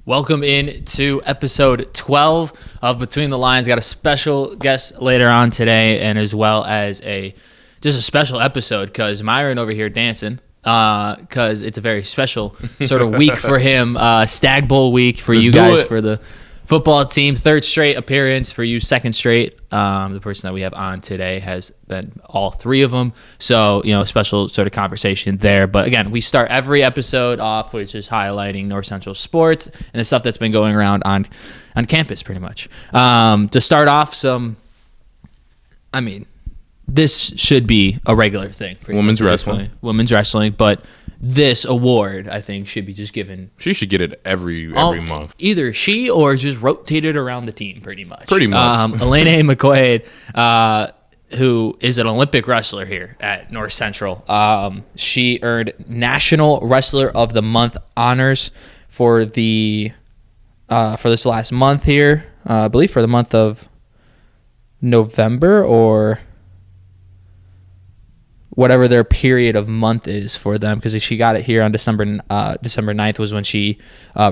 Welcome in to episode 12 of Between the Lines. Got a special guest later on today, and as well as just a special episode because Myron over here dancing because it's a very special sort of week for him. Stagg Bowl week for you guys for the football team. Third straight appearance for you, second straight. The person that we have on today has been all three of them. So, special sort of conversation there. But again, we start every episode off with just highlighting North Central sports and the stuff that's been going around on campus pretty much. To start off, this should be a regular thing. Women's wrestling. But this award, I think, should be just given. She should get it every month. Either she or just rotated around the team pretty much. Elena McQuaid, who is an Olympic wrestler here at North Central. She earned National Wrestler of the Month honors for this last month here. I believe for the month of November or whatever their period of month is for them, because she got it here on December 9th was when she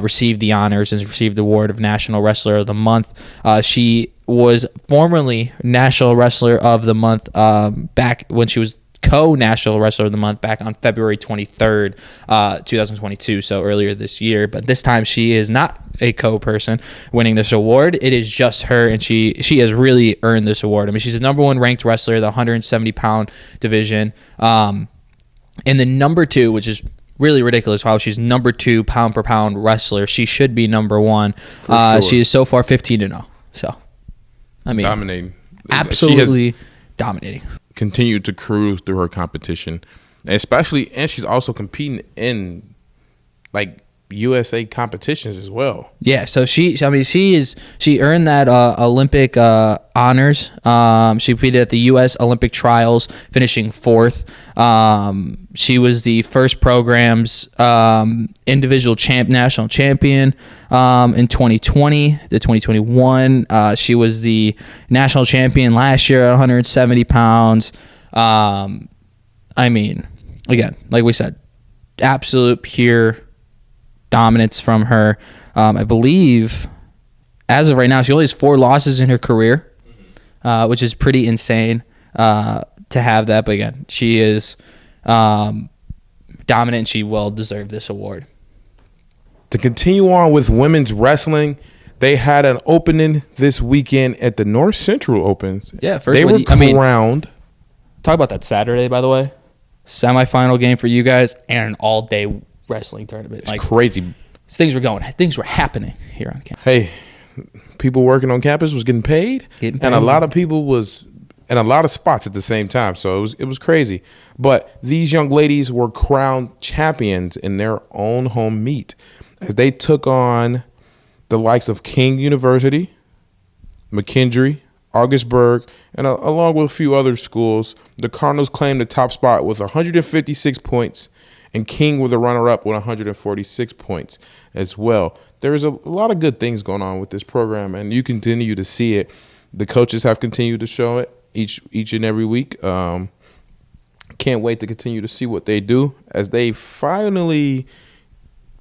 received the honors and received the award of National Wrestler of the Month. She was formerly National Wrestler of the Month back when she was co-National Wrestler of the Month back on February 23rd, 2022, so earlier this year. But this time she is not a co-person winning this award. It is just her, and she has really earned this award. I mean, she's the number one ranked wrestler in the 170-pound division. And the number two, which is really ridiculous, how she's number two pound-per-pound wrestler. She should be number one. Sure. She is so far 15-0. So, dominating. Absolutely dominating. Continued to cruise through her competition, and she's also competing in USA competitions as well. Yeah, so she earned that Olympic honors. She competed at the U.S. Olympic trials, finishing fourth. She was the first program's individual national champion in 2020 to 2021. She was the national champion last year at 170 pounds. Again, like we said, absolute pure dominance from her. I believe as of right now, she only has 4 losses in her career, which is pretty insane to have that. But again, she is dominant, and she well deserved this award. To continue on with women's wrestling, they had an opening this weekend at the North Central Opens. Yeah, first they were crowned. Talk about that Saturday, by the way. Semifinal game for you guys and an all-day wrestling tournament. It's crazy. Things were happening here on campus. Hey, people working on campus was getting paid. And a lot of people was in a lot of spots at the same time. So it was crazy. But these young ladies were crowned champions in their own home meet as they took on the likes of King University, McKendree, Augustburg, and along with a few other schools. The Cardinals claimed the top spot with 156 points, and King with a runner-up with 146 points as well. There is a lot of good things going on with this program, and you continue to see it. The coaches have continued to show it each and every week. Can't wait to continue to see what they do as they finally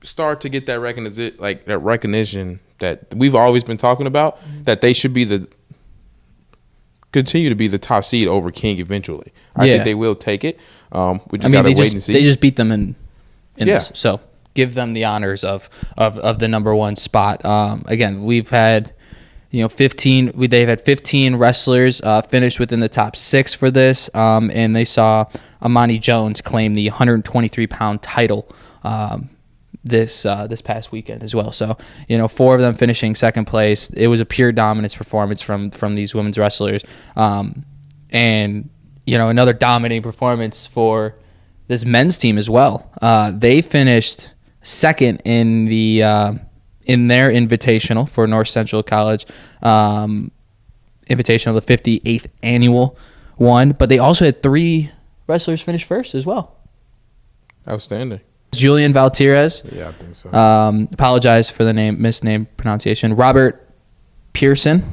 start to get that recognition that we've always been talking about, that they should be continue to be the top seed over King eventually. I think they will take it. We just got to wait and see. They just beat them in this. So give them the honors of the number one spot. Again, we've had 15. They've had 15 wrestlers finish within the top 6 for this, and they saw Amani Jones claim the 123-pound title this past weekend as well. So 4 of them finishing second place. It was a pure dominance performance from these women's wrestlers, and another dominating performance for this men's team as well. They finished second in their invitational for North Central College invitational, the 58th annual one, but they also had 3 wrestlers finish first as well. Outstanding. Julian Valtierrez. Yeah, I think so. Apologize for the misname pronunciation. Robert Pearson.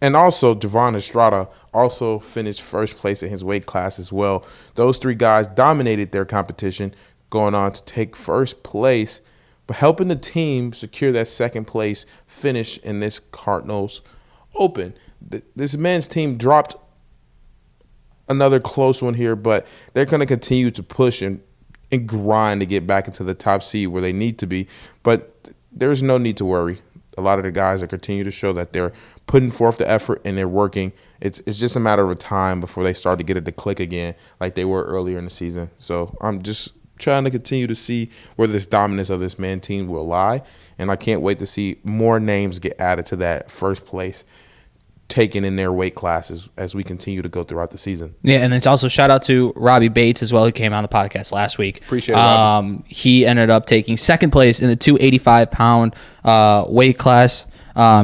And also, Javon Estrada also finished first place in his weight class as well. Those 3 guys dominated their competition, going on to take first place but helping the team secure that second place finish in this Cardinals Open. This men's team dropped another close one here, but they're going to continue to push and grind to get back into the top seed where they need to be. But there's no need to worry. A lot of the guys that continue to show that they're putting forth the effort and they're working. It's just a matter of time before they start to get it to click again like they were earlier in the season. So I'm just trying to continue to see where this dominance of this man team will lie. And I can't wait to see more names get added to that first place taken in their weight classes as we continue to go throughout the season. Yeah, and it's also shout out to Robbie Bates as well, who came on the podcast last week. Appreciate it. He ended up taking second place in the 285-pound weight class.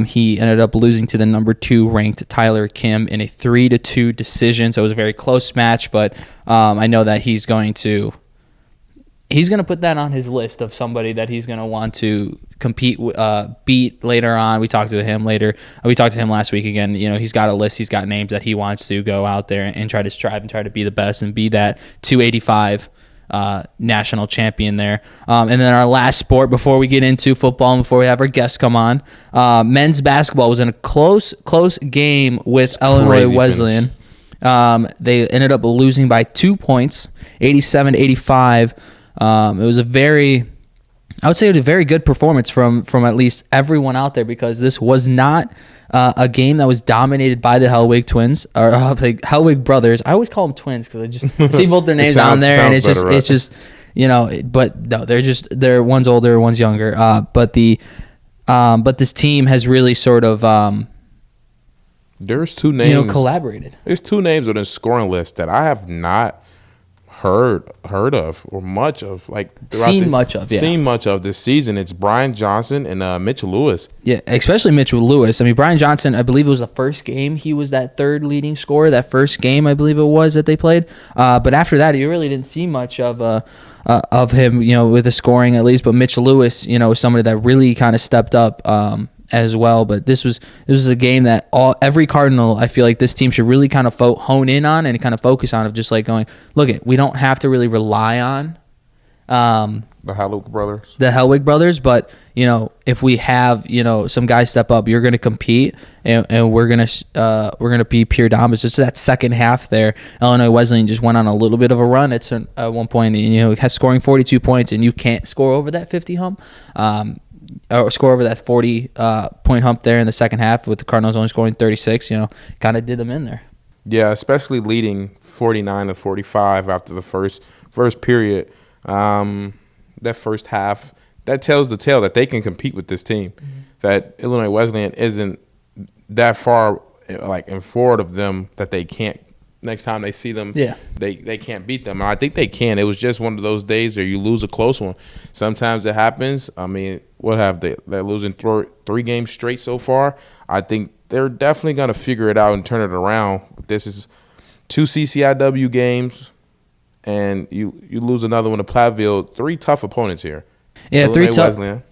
He ended up losing to the number 2 ranked Tyler Kim in a 3-2 decision. So it was a very close match, but I know that he's going to put that on his list of somebody that he's going to want to compete, beat later on. We talked to him later. We talked to him last week again. You know, he's got a list. He's got names that he wants to go out there and try to strive and try to be the best and be that 285 national champion there. And then our last sport before we get into football and before we have our guests come on, men's basketball was in a close game with Illinois Wesleyan. They ended up losing by 2 points, 87-85. It was a very good performance from at least everyone out there, because this was not a game that was dominated by the Hellwig twins or the Hellwig brothers. I always call them twins because I just see both their names on there, and it's just you know. But no, they're one's older, one's younger. But this team has really sort of there's 2 names collaborated. There's 2 names on the scoring list that I have not heard of or much of, like seen much of this season. It's Brian Johnson and Mitchell Lewis. Yeah, especially Mitchell Lewis. I mean, Brian Johnson, I believe it was the first game he was that third leading scorer. That first game, I believe it was, that they played. But after that, you really didn't see much of him, you know, with the scoring at least. But Mitchell Lewis, you know, was somebody that really kind of stepped up as well. But this was a game that every Cardinal, I feel like this team should really kind of hone in on and kind of focus on, of just like going, look, we don't have to really rely on the Hellwig brothers, but you know, if we have, you know, some guys step up, you're going to compete, and we're going to be pure dominance. Just that second half there, Illinois Wesleyan just went on a little bit of a run at one point, you know, scoring 42 points, and you can't score over that 50 hump. Or score over that 40 point hump there in the second half, with the Cardinals only scoring 36, you know, kind of did them in there. Yeah, especially leading 49-45 after the first period. That first half, that tells the tale that they can compete with this team. Mm-hmm. That Illinois Wesleyan isn't that far like in forward of them that they can't. Next time they see them, they can't beat them. And I think they can. It was just one of those days where you lose a close one. Sometimes it happens. I mean, they're losing 3 games straight so far. I think they're definitely going to figure it out and turn it around. This is 2 CCIW games, and you lose another one to Platteville. 3 tough opponents here. Yeah, Illinois 3 tough. Wesleyan.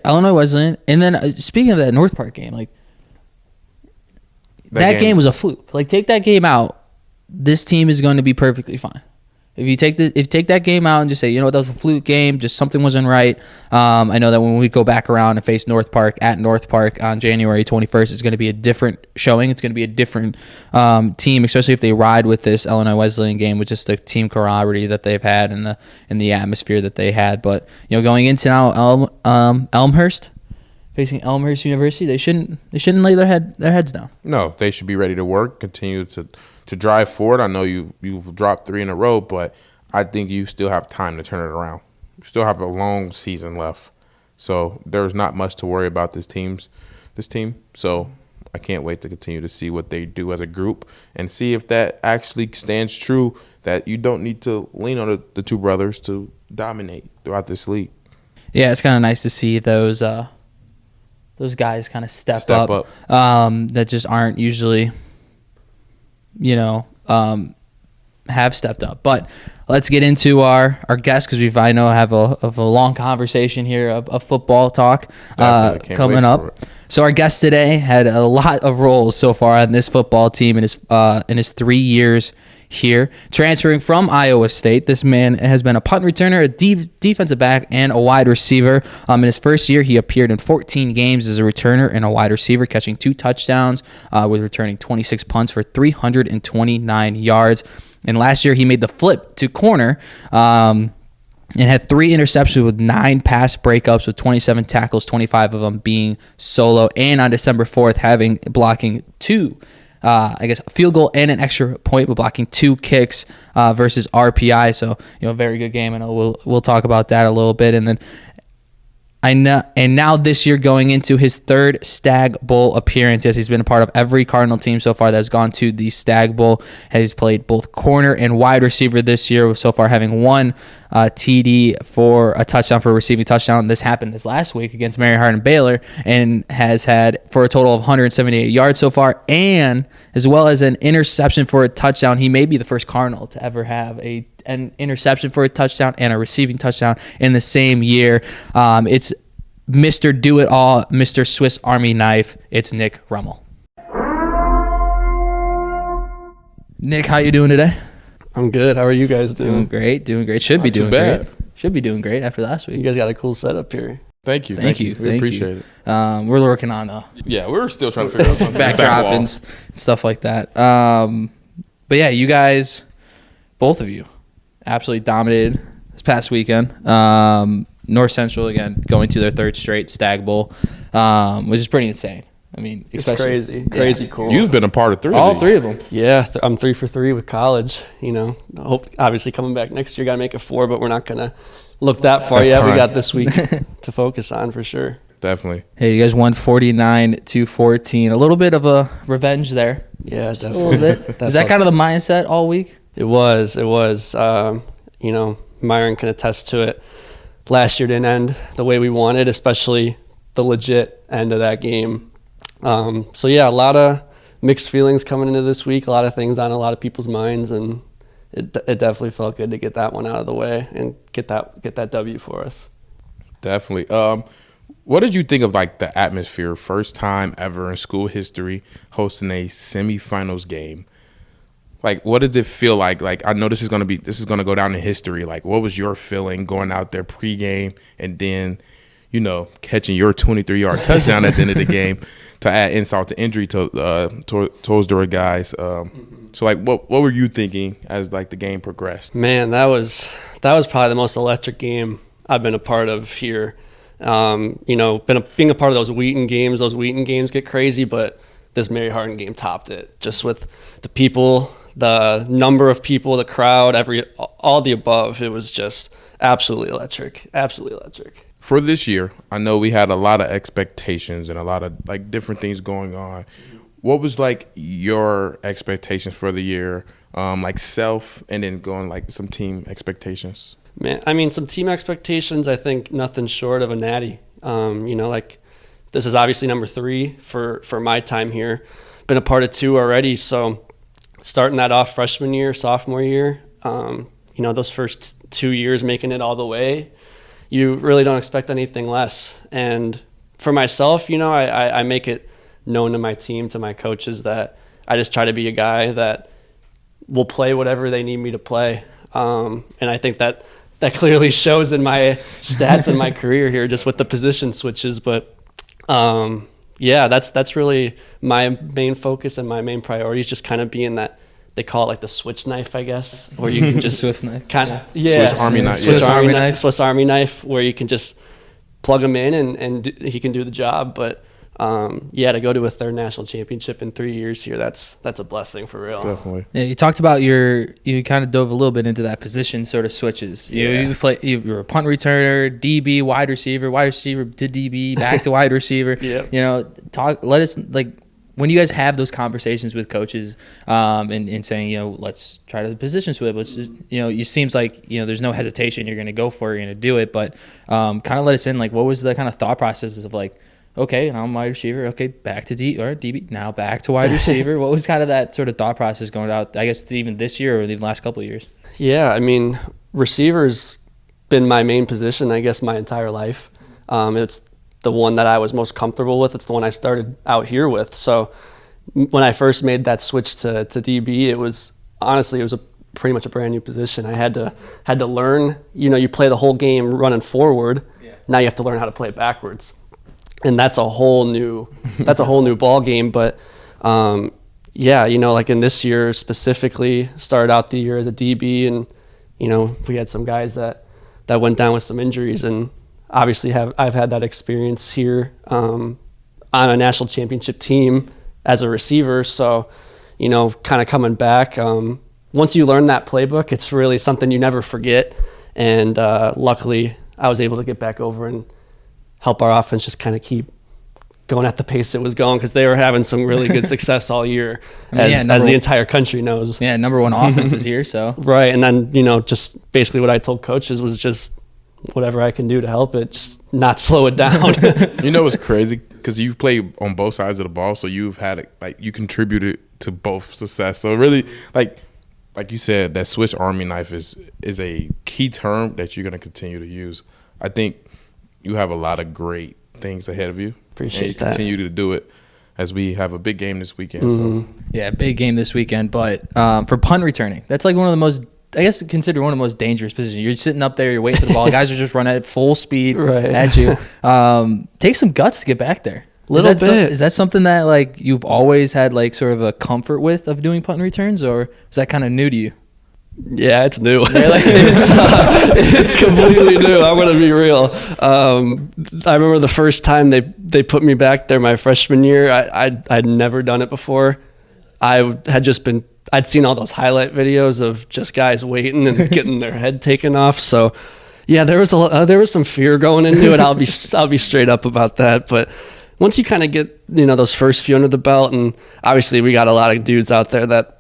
Illinois Wesleyan. And then speaking of that North Park game, like that game was a fluke. Like, take that game out, this team is going to be perfectly fine. If you take that game out and just say, you know what, that was a fluke game, just something wasn't right. I know that when we go back around and face North Park at North Park on January 21st, it's going to be a different showing. It's going to be a different team, especially if they ride with this Illinois Wesleyan game with just the team camaraderie that they've had and the atmosphere that they had. But you know, going into now Elmhurst, facing Elmhurst University, they shouldn't lay their heads down. No, they should be ready to work, continue to drive forward. I know you've dropped 3 in a row, but I think you still have time to turn it around. You still have a long season left. So there's not much to worry about this team. So I can't wait to continue to see what they do as a group and see if that actually stands true, that you don't need to lean on the 2 brothers to dominate throughout this league. Yeah, it's kind of nice to see those guys kind of step up. That just aren't usually, you know, have stepped up. But let's get into our guests, because I know have a long conversation here of football talk coming up. So our guest today had a lot of roles so far on this football team in his 3 years here. Transferring from Iowa State, this man has been a punt returner, a defensive back, and a wide receiver. In his first year, he appeared in 14 games as a returner and a wide receiver, catching 2 touchdowns with returning 26 punts for 329 yards. And last year, he made the flip to corner and had 3 interceptions with 9 pass breakups with 27 tackles, 25 of them being solo. And on December 4th, blocking 2 a field goal and an extra point, with blocking 2 kicks versus RPI. So, very good game, and we'll talk about that a little bit. And then now this year, going into his 3rd Stagg Bowl appearance. Yes, he's been a part of every Cardinal team so far that has gone to the Stagg Bowl. He's played both corner and wide receiver this year, so far having 1 TD for a touchdown, for a receiving touchdown. This happened this last week against Mary Hardin Baylor, and has had for a total of 178 yards so far, and as well as an interception for a touchdown. He may be the first Cardinal to ever have an interception for a touchdown and a receiving touchdown in the same year. It's Mr. Do-It-All, Mr. Swiss Army Knife. It's Nic Rummell. Nick, how you doing today? I'm good. How are you guys doing? Doing great. Should be doing great. Should be doing great after last week. You guys got a cool setup here. Thank you. We appreciate it. We're working on we're still trying to figure out something. Backdrop and stuff like that. But yeah, you guys, both of you, absolutely dominated this past weekend. North Central, again, going to their 3rd straight Stagg Bowl, which is pretty insane. I mean, it's crazy cool. You've been a part of 3 All of these. 3 of them. Yeah, I'm 3 for 3 with college. Hope obviously coming back next year, got to make it 4, but we're not gonna look that far yet. We got this week to focus on for sure. Definitely. Hey, you guys won 49-14. A little bit of a revenge there. Yeah, just a little bit. Is that kind of the mindset all week? It was. Myron can attest to it. Last year didn't end the way we wanted, especially the legit end of that game. So yeah, a lot of mixed feelings coming into this week, a lot of things on a lot of people's minds, and it definitely felt good to get that one out of the way and get that W for us. Definitely. What did you think of the atmosphere? First time ever in school history hosting a semifinals game. What does it feel like? I know this is gonna go down in history. What was your feeling going out there pregame and then, catching your 23-yard touchdown at the end of the game to add insult to injury towards the guys? So what were you thinking as the game progressed? Man, that was probably the most electric game I've been a part of here. Being a part of those Wheaton games. Those Wheaton games get crazy, but this Mary Hardin game topped it. Just with the people, the number of people, the crowd, all the above. It was just absolutely electric. Absolutely electric. For this year, I know we had a lot of expectations and a lot of different things going on. What was your expectations for the year? Self, and then going some team expectations? Man, I mean, some team expectations, I think nothing short of a natty. This is obviously number 3 for my time here. Been a part of 2 already, so starting that off freshman year, sophomore year, those first 2 years making it all the way, you really don't expect anything less. And for myself, I make it known to my team, to my coaches, that I just try to be a guy that will play whatever they need me to play. And I think that clearly shows in my stats in my career here, just with the position switches. But that's really my main focus and my main priority is just kind of being that. They call it the switch knife, I guess, where you can just Swift knife. Swiss Army knife. Swiss Army knife, where you can just plug him in and he can do the job. But to go to a 3rd national championship in 3 years here, that's a blessing for real. Definitely. Yeah, you talked about you kind of dove a little bit into that position sort of switches. You were a punt returner, DB, wide receiver to DB, back to wide receiver. Let us when you guys have those conversations with coaches and saying, let's try to position switch, it seems like, there's no hesitation. You're going to go for it, you're going to do it. But kind of let us in, what was the kind of thought processes of okay, now I'm wide receiver. Okay, back to DB. Now back to wide receiver. What was kind of that sort of thought process going out, I guess, even this year or the last couple of years? Yeah, I mean, receiver's been my main position, I guess, my entire life. It's the one that I was most comfortable with. It's the one I started out here with. So when I first made that switch to DB, it was honestly, it was pretty much a brand new position. I had to learn. You play the whole game running forward. Yeah. Now you have to learn how to play it backwards, and that's a whole new ball game. But like in this year specifically, started out the year as a DB, and we had some guys that went down with some injuries, and obviously I've had that experience here on a national championship team as a receiver. So, kind of coming back, once you learn that playbook, it's really something you never forget. And luckily, I was able to get back over and help our offense just kind of keep going at the pace it was going, because they were having some really good success all year, as the entire country knows. Yeah, number one offense is here, so. Right, and then, just basically what I told coaches was just whatever I can do to help it, just not slow it down. It's crazy, because you've played on both sides of the ball, so you've had you contributed to both success. So really, like you said, that Swiss Army knife is a key term that you're going to continue to use. I think you have a lot of great things ahead of you. Appreciate that. Continue to do it as we have a big game this weekend. Mm-hmm. So yeah, big game this weekend. But for punt returning, that's like one of the most, I guess, considered one of the most dangerous positions. You're sitting up there, you're waiting for the ball. Guys are just running at full speed at you. Take some guts to get back there. Is that something that like you've always had like sort of a comfort with of doing punt returns, or is that kind of new to you? Yeah, it's new. It's completely new. I'm gonna be real. I remember the first time they put me back there my freshman year. I'd never done it before. I'd seen all those highlight videos of just guys waiting and getting their head taken off. So yeah, there was some fear going into it. I'll be straight up about that. But once you kind of get those first few under the belt, and obviously we got a lot of dudes out there that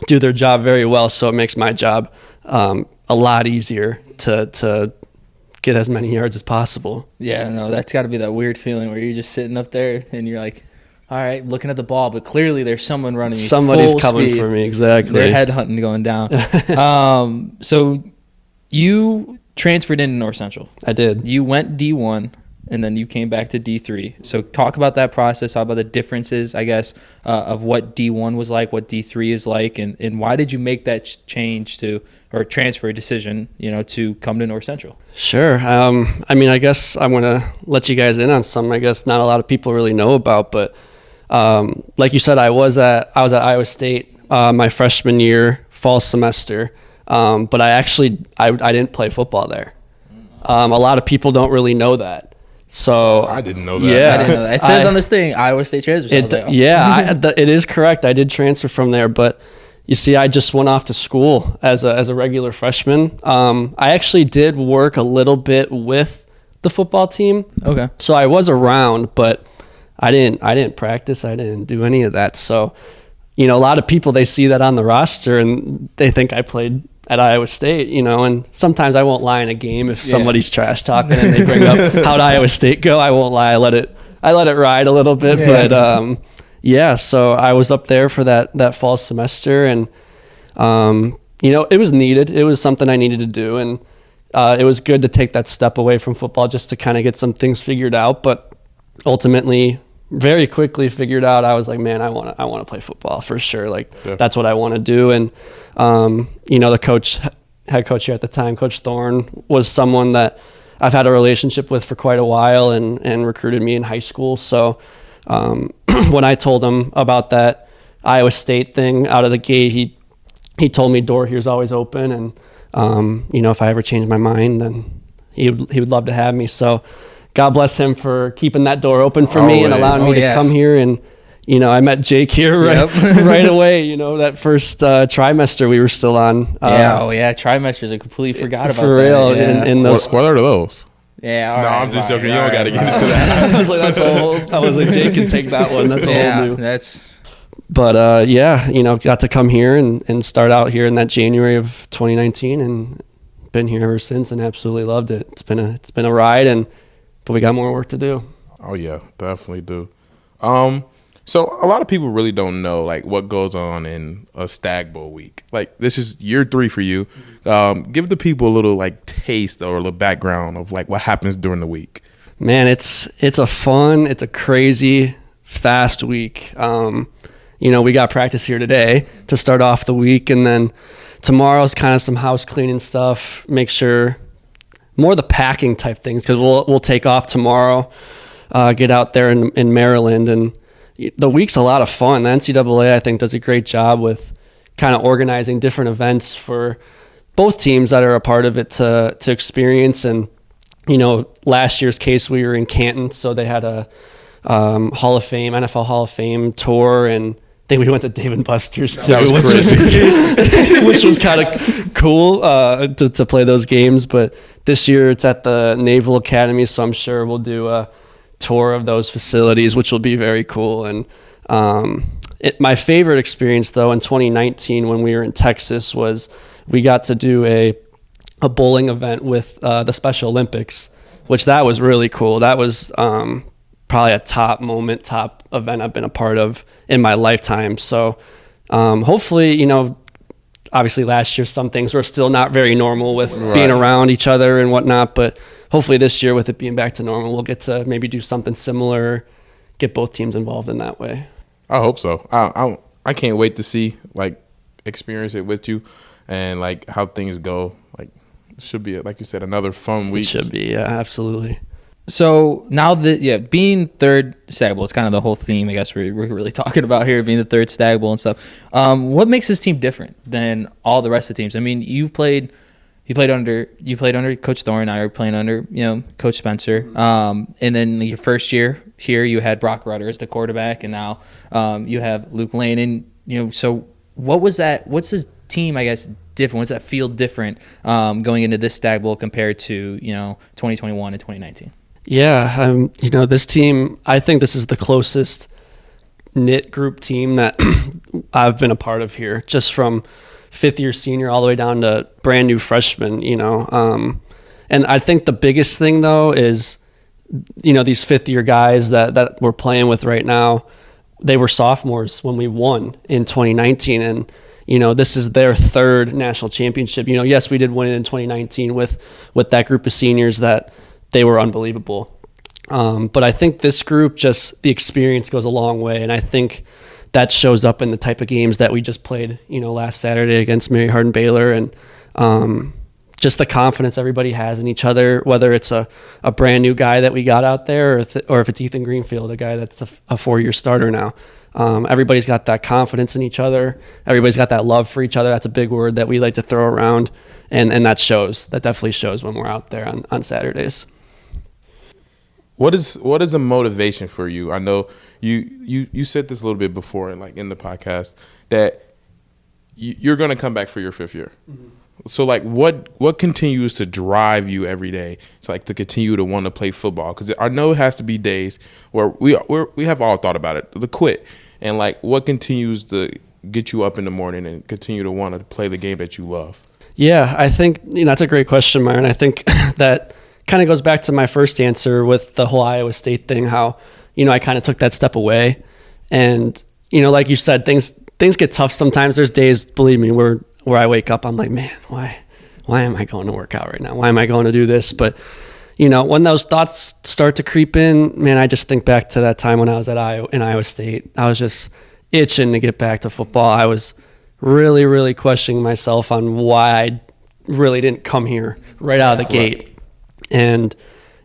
do their job very well, so it makes my job a lot easier to get as many yards as possible. Yeah, no, that's got to be that weird feeling where you're just sitting up there and you're like, all right, looking at the ball, but clearly there's someone running. Somebody's coming for me, exactly. They're headhunting going down. So you transferred into North Central. I did. You went D1. And then you came back to D3. So talk about that process, talk about the differences, I guess, of what D1 was like, what D3 is like, and why did you make that change or transfer decision, to come to North Central? Sure. I guess I'm going to let you guys in on something I guess not a lot of people really know about, but like you said, I was at Iowa State my freshman year, fall semester, but I didn't play football there. A lot of people don't really know that. So I didn't know that. Yeah, I didn't know that. It says on this thing, Iowa State transfer. It is correct. I did transfer from there, but you see, I just went off to school as a regular freshman. I actually did work a little bit with the football team. Okay. So I was around, but I didn't practice. I didn't do any of that. So, a lot of people, they see that on the roster and they think I played at Iowa State, and sometimes I won't lie in a game if somebody's trash talking and they bring up how'd Iowa State go. I won't lie. I let it ride a little bit, but so I was up there for that fall semester, and it was needed. It was something I needed to do, and it was good to take that step away from football just to kind of get some things figured out. But ultimately, very quickly figured out, I was like, man, I want to play football for sure. That's what I want to do. And, the head coach here at the time, Coach Thorne, was someone that I've had a relationship with for quite a while and recruited me in high school. So, when I told him about that Iowa State thing out of the gate, he told me door here's always open. And, if I ever change my mind, then he would love to have me. So, God bless him for keeping that door open for me and allowing me to come here. And, I met Jake here right away. That first trimester we were still on. Trimesters. I completely forgot about for that. real. Yeah. In those, what are those? Yeah, no, I'm just joking. You don't got to get into that. I was like, that's a whole. I was like, Jake can take that one. That's a whole new. But got to come here and start out here in that January of 2019, and been here ever since, and absolutely loved it. It's been a ride, but we got more work to do. Oh yeah, definitely do. So a lot of people really don't know what goes on in a Stagg Bowl week. This is year 3 for you. Give the people a little taste or a little background of what happens during the week. Man, it's a crazy, fast week. we got practice here today to start off the week, and then tomorrow's kind of some house cleaning stuff, make sure more the packing type things, because we'll take off tomorrow, get out there in Maryland, and the week's a lot of fun. The NCAA, I think, does a great job with kind of organizing different events for both teams that are a part of it to experience. And, last year's case, we were in Canton, so they had a NFL Hall of Fame tour, and I think we went to Dave & Buster's too, which was kind of cool to play those games. But this year it's at the Naval Academy, so I'm sure we'll do a tour of those facilities, which will be very cool. And my favorite experience, though, in 2019 when we were in Texas was we got to do a bowling event with the Special Olympics, which that was really cool. That was probably a top event I've been a part of in my lifetime. So hopefully, obviously last year some things were still not very normal with being around each other and whatnot, but hopefully this year with it being back to normal, we'll get to maybe do something similar, get both teams involved in that way. I hope so. I can't wait to see, experience it with you and, how things go. It should be, like you said, another fun week. It should be, yeah, absolutely. So now that, being third Stagg Bowl, it's kind of the whole theme, I guess, we're really talking about here, being the third Stagg Bowl and stuff. What makes this team different than all the rest of the teams? I mean, you played under Coach Thorne. Now you're playing under, Coach Spencer. And then your first year here, you had Brock Rutter as the quarterback, and now you have Luke Lane. And so what was that? What's this team, I guess, different? What's that feel different going into this Stagg Bowl compared to 2021 and 2019? Yeah, this team, I think this is the closest knit group team that I've been a part of here, just from fifth-year senior all the way down to brand-new freshman, And I think the biggest thing, though, is, these fifth-year guys that we're playing with right now, they were sophomores when we won in 2019, and this is their third national championship. Yes, we did win it in 2019 with that group of seniors that they were unbelievable. But I think this group, just the experience goes a long way. And I think that shows up in the type of games that we just played, last Saturday against Mary Hardin Baylor. And just the confidence everybody has in each other, whether it's a brand new guy that we got out there or if it's Ethan Greenfield, a guy that's a 4-year starter now. Everybody's got that confidence in each other. Everybody's got that love for each other. That's a big word that we like to throw around. And that shows. That definitely shows when we're out there on Saturdays. What is a motivation for you? I know you said this a little bit before, in the podcast, that you're going to come back for your 5th year. Mm-hmm. So what continues to drive you every day to continue to want to play football? Because I know it has to be days where we have all thought about it, to quit, and what continues to get you up in the morning and continue to want to play the game that you love? Yeah, I think that's a great question, Myron. I think that kind of goes back to my first answer with the whole Iowa State thing, how, I kind of took that step away. And, like you said, things get tough sometimes. There's days, believe me, where I wake up, I'm like, man, why am I going to work out right now? Why am I going to do this? But, when those thoughts start to creep in, man, I just think back to that time when I was in Iowa State. I was just itching to get back to football. I was really, really questioning myself on why I really didn't come here right out of the gate. And,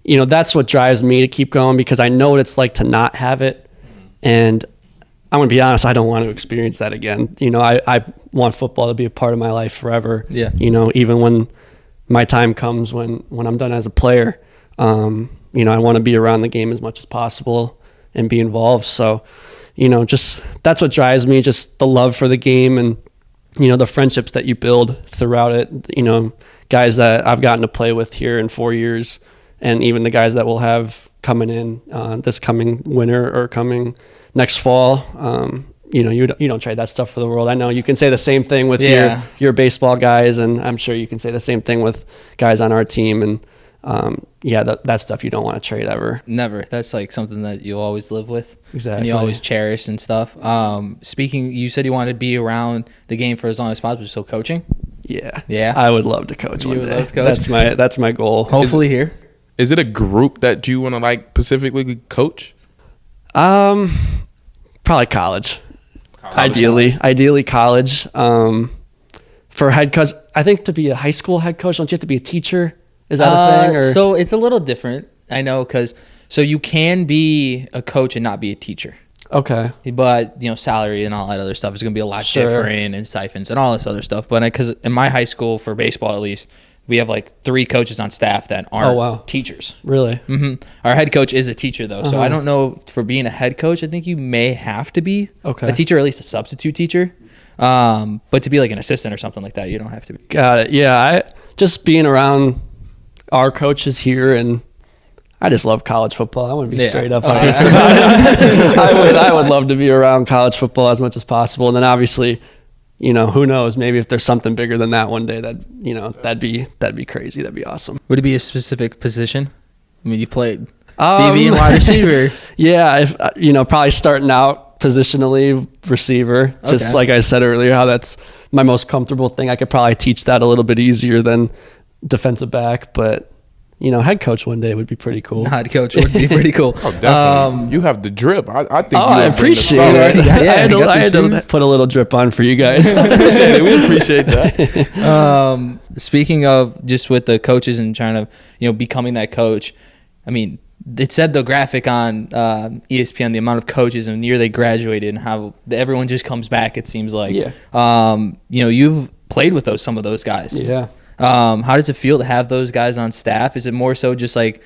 that's what drives me to keep going, because I know what it's like to not have it. And I'm going to be honest, I don't want to experience that again. I want football to be a part of my life forever. Yeah. Even when my time comes when I'm done as a player, I want to be around the game as much as possible and be involved. So, just that's what drives me, just the love for the game and, the friendships that you build throughout it, guys that I've gotten to play with here in 4 years, and even the guys that we'll have coming in this coming winter or coming next fall. You don't trade that stuff for the world. I know you can say the same thing with your baseball guys, and I'm sure you can say the same thing with guys on our team. And that stuff you don't want to trade ever. Never. That's something that you'll always live with. Exactly. And you always cherish and stuff. Speaking, you said you wanted to be around the game for as long as possible. So coaching? Yeah. I would love to coach one day. Love to coach? That's my goal. Hopefully here. Is it a group that you want to specifically coach? Probably college. Ideally college. For head coach, I think to be a high school head coach, don't you have to be a teacher? Is that a thing? Or? So it's a little different. I know so you can be a coach and not be a teacher. Okay. But, salary and all that other stuff is going to be a lot different, and stipends and all this other stuff. But because in my high school, for baseball at least, we have like 3 coaches on staff that aren't teachers. Really? Mm-hmm. Our head coach is a teacher, though. So I don't know, for being a head coach, I think you may have to be a teacher, or at least a substitute teacher. But to be like an assistant or something like that, you don't have to be. Got it. Yeah. Just being around our coaches here, and I just love college football. I want to be straight up honest about it. I would love to be around college football as much as possible. And then obviously, who knows? Maybe if there's something bigger than that one day, that'd be crazy. That'd be awesome. Would it be a specific position? I mean, you played DB and wide receiver. Yeah, if probably starting out positionally receiver. Just like I said earlier, how that's my most comfortable thing. I could probably teach that a little bit easier than defensive back, but head coach one day would be pretty cool. Head coach would be pretty cool. Oh, definitely. You have the drip. I think. I appreciate it. I had to put a little drip on for you guys. We appreciate that. Speaking of just with the coaches and trying to, becoming that coach, I mean, it said the graphic on ESPN, the amount of coaches and the year they graduated and how everyone just comes back, it seems like. Yeah. You've played with some of those guys. Yeah. How does it feel to have those guys on staff? Is it more so just like,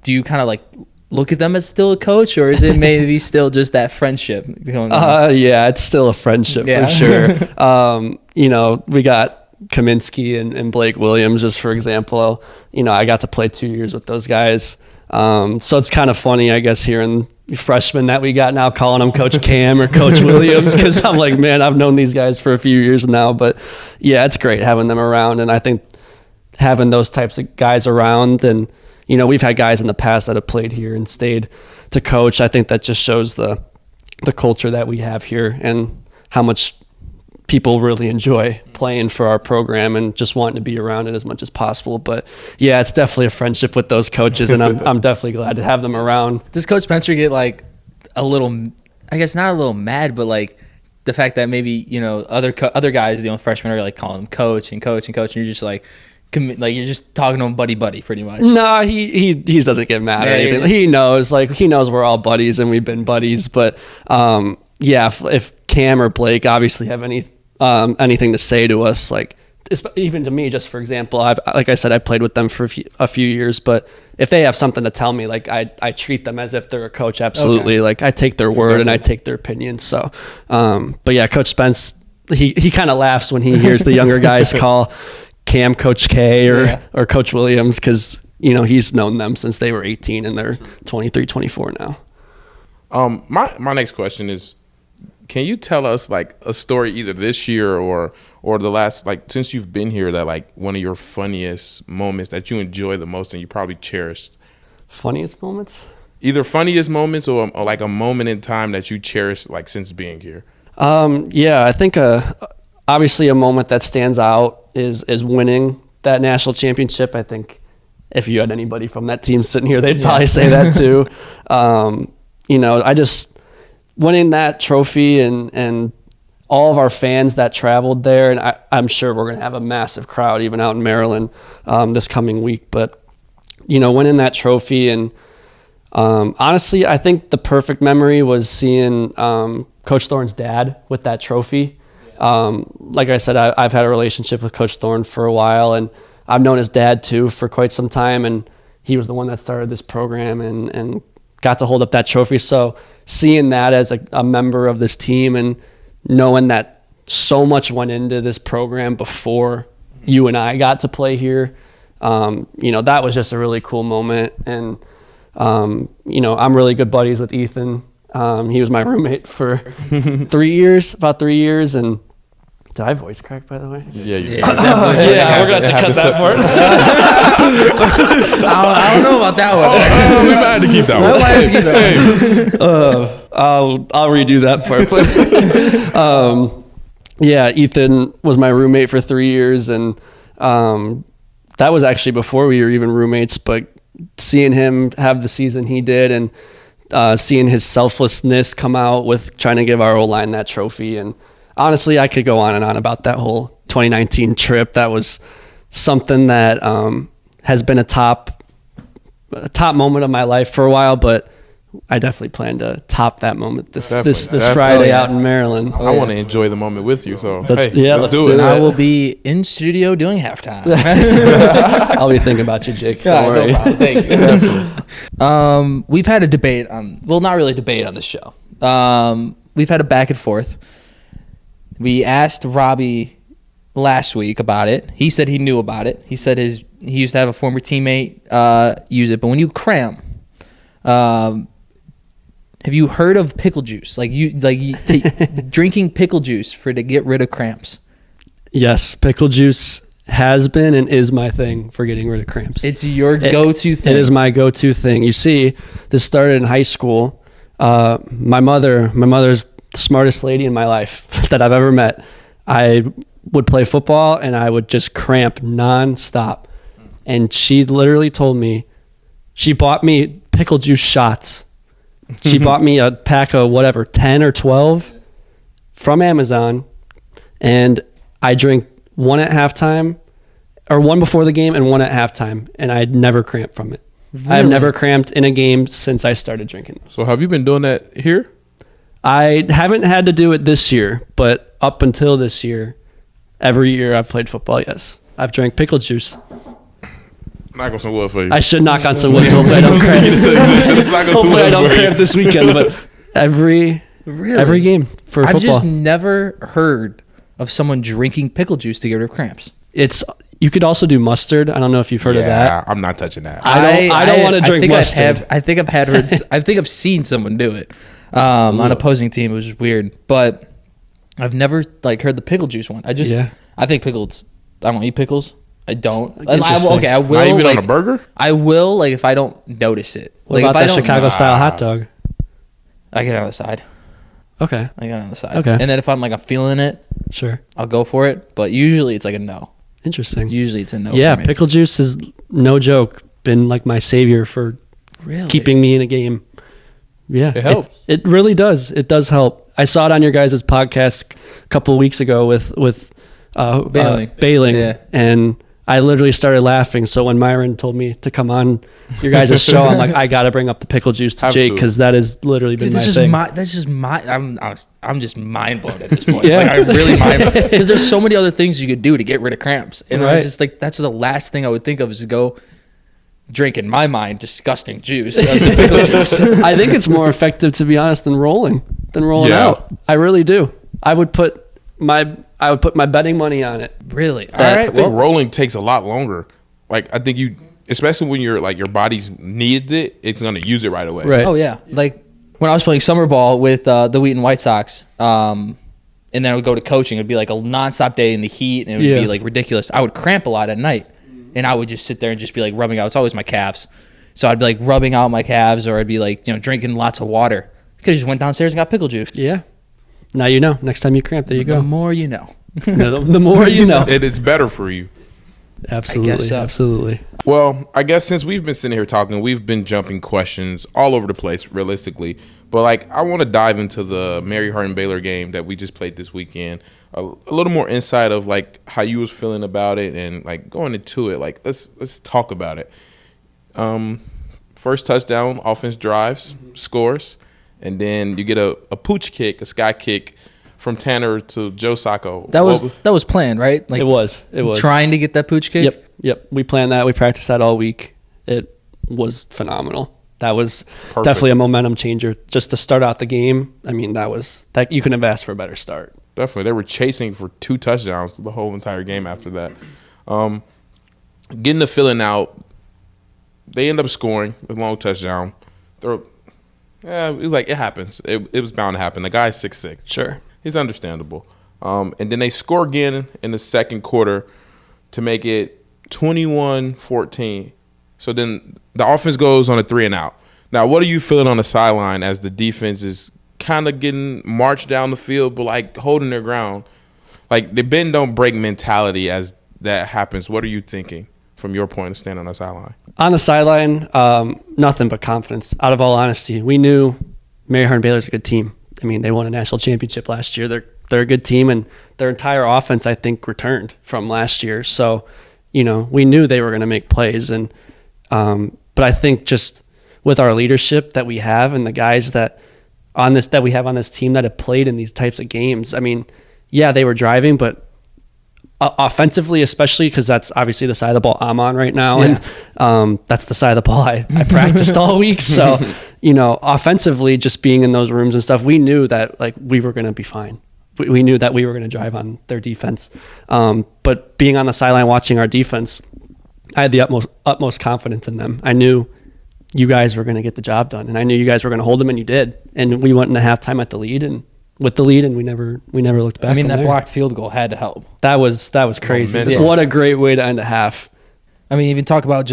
do you kind of like look at them as still a coach, or is it maybe still just that friendship going on? Yeah, it's still a friendship for sure. We got Kaminsky and Blake Williams, just for example. I got to play 2 years with those guys. So it's kind of funny, I guess, hearing freshmen that we got now calling them Coach Cam or Coach Williams, because I'm like, man, I've known these guys for a few years now. But yeah, it's great having them around, and I think having those types of guys around, and we've had guys in the past that have played here and stayed to coach. I think that just shows the culture that we have here and how much people really enjoy playing for our program and just wanting to be around it as much as possible. But yeah, it's definitely a friendship with those coaches, and I'm definitely glad to have them around. Does Coach Spencer get like a little, I guess not a little mad, but like the fact that maybe other guys, freshmen are like calling him coach, and you're just like you're just talking to him buddy pretty much? No, he doesn't get mad or anything. He knows we're all buddies and we've been buddies. But if Cam or Blake obviously have anything to say to us, like even to me, just for example, like I said, I played with them for a few years, but if they have something to tell me, like I treat them as if they're a coach. Absolutely. Okay. Like I take their word and I take their opinion. So, but yeah, Coach Spence, he kind of laughs when he hears the younger guys call Cam Coach K or Coach Williams, because he's known them since they were 18 and they're 23, 24 now. My next question is, can you tell us like a story either this year or the last, like since you've been here, that like one of your funniest moments that you enjoy the most and you probably cherished? Funniest moments? Either funniest moments or like a moment in time that you cherished like since being here. Yeah, I think obviously a moment that stands out is winning that national championship. I think if you had anybody from that team sitting here, they'd probably say that too. I just winning that trophy and all of our fans that traveled there, and I'm sure we're going to have a massive crowd even out in Maryland this coming week. But winning that trophy, and honestly, I think the perfect memory was seeing Coach Thorne's dad with that trophy. Like I said, I've had a relationship with Coach Thorne for a while, and I've known his dad too for quite some time, and he was the one that started this program and got to hold up that trophy. So seeing that as a member of this team and knowing that so much went into this program before you and I got to play here, that was just a really cool moment. And, I'm really good buddies with Ethan. He was my roommate for 3 years, about 3 years. And did I voice crack, by the way? Yeah, you did. Yeah, we're going to have to cut that part. I don't know about that one. We might have to keep that one. I'll redo that part. But, Ethan was my roommate for 3 years, and that was actually before we were even roommates. But seeing him have the season he did, and seeing his selflessness come out with trying to give our O-line that trophy. And honestly, I could go on and on about that whole 2019 trip. That was something that has been a top moment of my life for a while, but I definitely plan to top that moment this Friday out in Maryland. I want to enjoy the moment with you, so let's do it. I will be in studio doing halftime. I'll be thinking about you, Jake. Don't worry. No thank you. We've had a debate not really a debate on the show. We've had a back and forth. We asked Robbie last week about it. He said he knew about it. He said he used to have a former teammate use it. But when you cram, have you heard of pickle juice? Drinking pickle juice to get rid of cramps? Yes, pickle juice has been and is my thing for getting rid of cramps. It's your go-to thing. It is my go-to thing. You see, this started in high school. My mother's the smartest lady in my life that I've ever met. I would play football and I would just cramp nonstop. And she literally told me, she bought me pickle juice shots. She bought me a pack of 10 or 12 from Amazon, and I drink one at halftime, or one before the game and one at halftime, and I'd never cramped from it. Really? I have never cramped in a game since I started drinking. So have you been doing that here? I haven't had to do it this year, but up until this year, every year I've played football, yes. I've drank pickle juice. Knock on some wood for you. I should knock on some wood so hopefully I don't cramp. Hopefully I don't cramp this weekend, but every game for football. I've just never heard of someone drinking pickle juice to get rid of cramps. You could also do mustard. I don't know if you've heard of that. I'm not touching that. I don't want to drink mustard. I think I've seen someone do it on opposing team. It was weird, but I've never heard the pickle juice one. I think pickles. I don't eat pickles. I don't. I will. Not even on a burger? I will, if I don't notice it. What about that Chicago-style hot dog? I get it on the side. Okay. I get it on the side. Okay. And then if I'm feeling it, sure, I'll go for it. But usually it's a no. Interesting. Usually it's a no. Yeah, for me. Pickle juice is no joke. Been my savior for keeping me in a game. Yeah, it helps. It really does. It does help. I saw it on your guys' podcast a couple of weeks ago with Bailing, and I literally started laughing. So when Myron told me to come on your guys' show, I'm like, I got to bring up the pickle juice to Jake because that has literally been my thing. I'm just mind blown at this point. I'm really mind blown because there's so many other things you could do to get rid of cramps, and I was just that's the last thing I would think of is to go drink, in my mind, disgusting juice of the pickle juice. I think it's more effective, to be honest, than rolling out. I really do. I would put my betting money on it. Really? All right. I think rolling takes a lot longer. I think you, especially when you're your body's needs it, it's gonna use it right away. Right. Oh yeah. When I was playing summer ball with the Wheaton White Sox, and then I would go to coaching. It'd be a nonstop day in the heat, and it would be ridiculous. I would cramp a lot at night, and I would just sit there and just be rubbing out. It's always my calves, so I'd be rubbing out my calves, or I'd be drinking lots of water. Could have just went downstairs and got pickle juice. Yeah. Now you know. Next time you cramp, there you go. The more you know. The more you know. It is better for you. Absolutely. I guess so. Absolutely. Well, I guess since we've been sitting here talking, we've been jumping questions all over the place, realistically. But I want to dive into the Mary Hardin-Baylor game that we just played this weekend. A little more insight of how you was feeling about it and going into it. Let's talk about it. First touchdown, offense drives, scores, and then you get a pooch kick, a sky kick from Tanner to Joe Sacco. That was planned, right? It was. Trying to get that pooch kick? Yep. We planned that. We practiced that all week. It was phenomenal. That was Perfect. Definitely a momentum changer. Just to start out the game, that you couldn't have asked for a better start. Definitely. They were chasing for 2 touchdowns the whole entire game after that. Getting the filling out, they end up scoring a long touchdown. It was it happens. It was bound to happen. The guy's 6'6". Sure. It's understandable. And then they score again in the second quarter to make it 21-14. So then the offense goes on a 3-and-out. Now, what are you feeling on the sideline as the defense is kind of getting marched down the field, but holding their ground? The bend don't break mentality as that happens. What are you thinking from your point of standing on the sideline? On the sideline, nothing but confidence. Out of all honesty, we knew Mary Hardin Baylor's a good team. I mean, they won a national championship last year. They're a good team, and their entire offense, I think, returned from last year. So, we knew they were going to make plays, and but I think just with our leadership that we have and the guys that we have on this team that have played in these types of games. I mean, yeah, they were driving, but offensively, especially because that's obviously the side of the ball I'm on right now, and that's the side of the ball I practiced all week. So, offensively, just being in those rooms and stuff, we knew that like we were going to be fine. We knew that we were going to drive on their defense. But being on the sideline watching our defense, I had the utmost confidence in them. I knew you guys were going to get the job done, and I knew you guys were going to hold them, and you did. And we went into halftime with the lead, and we never looked back. I mean, that there. blocked field goal had to help. That was crazy. Yes. What a great way to end a half. I mean, even talk about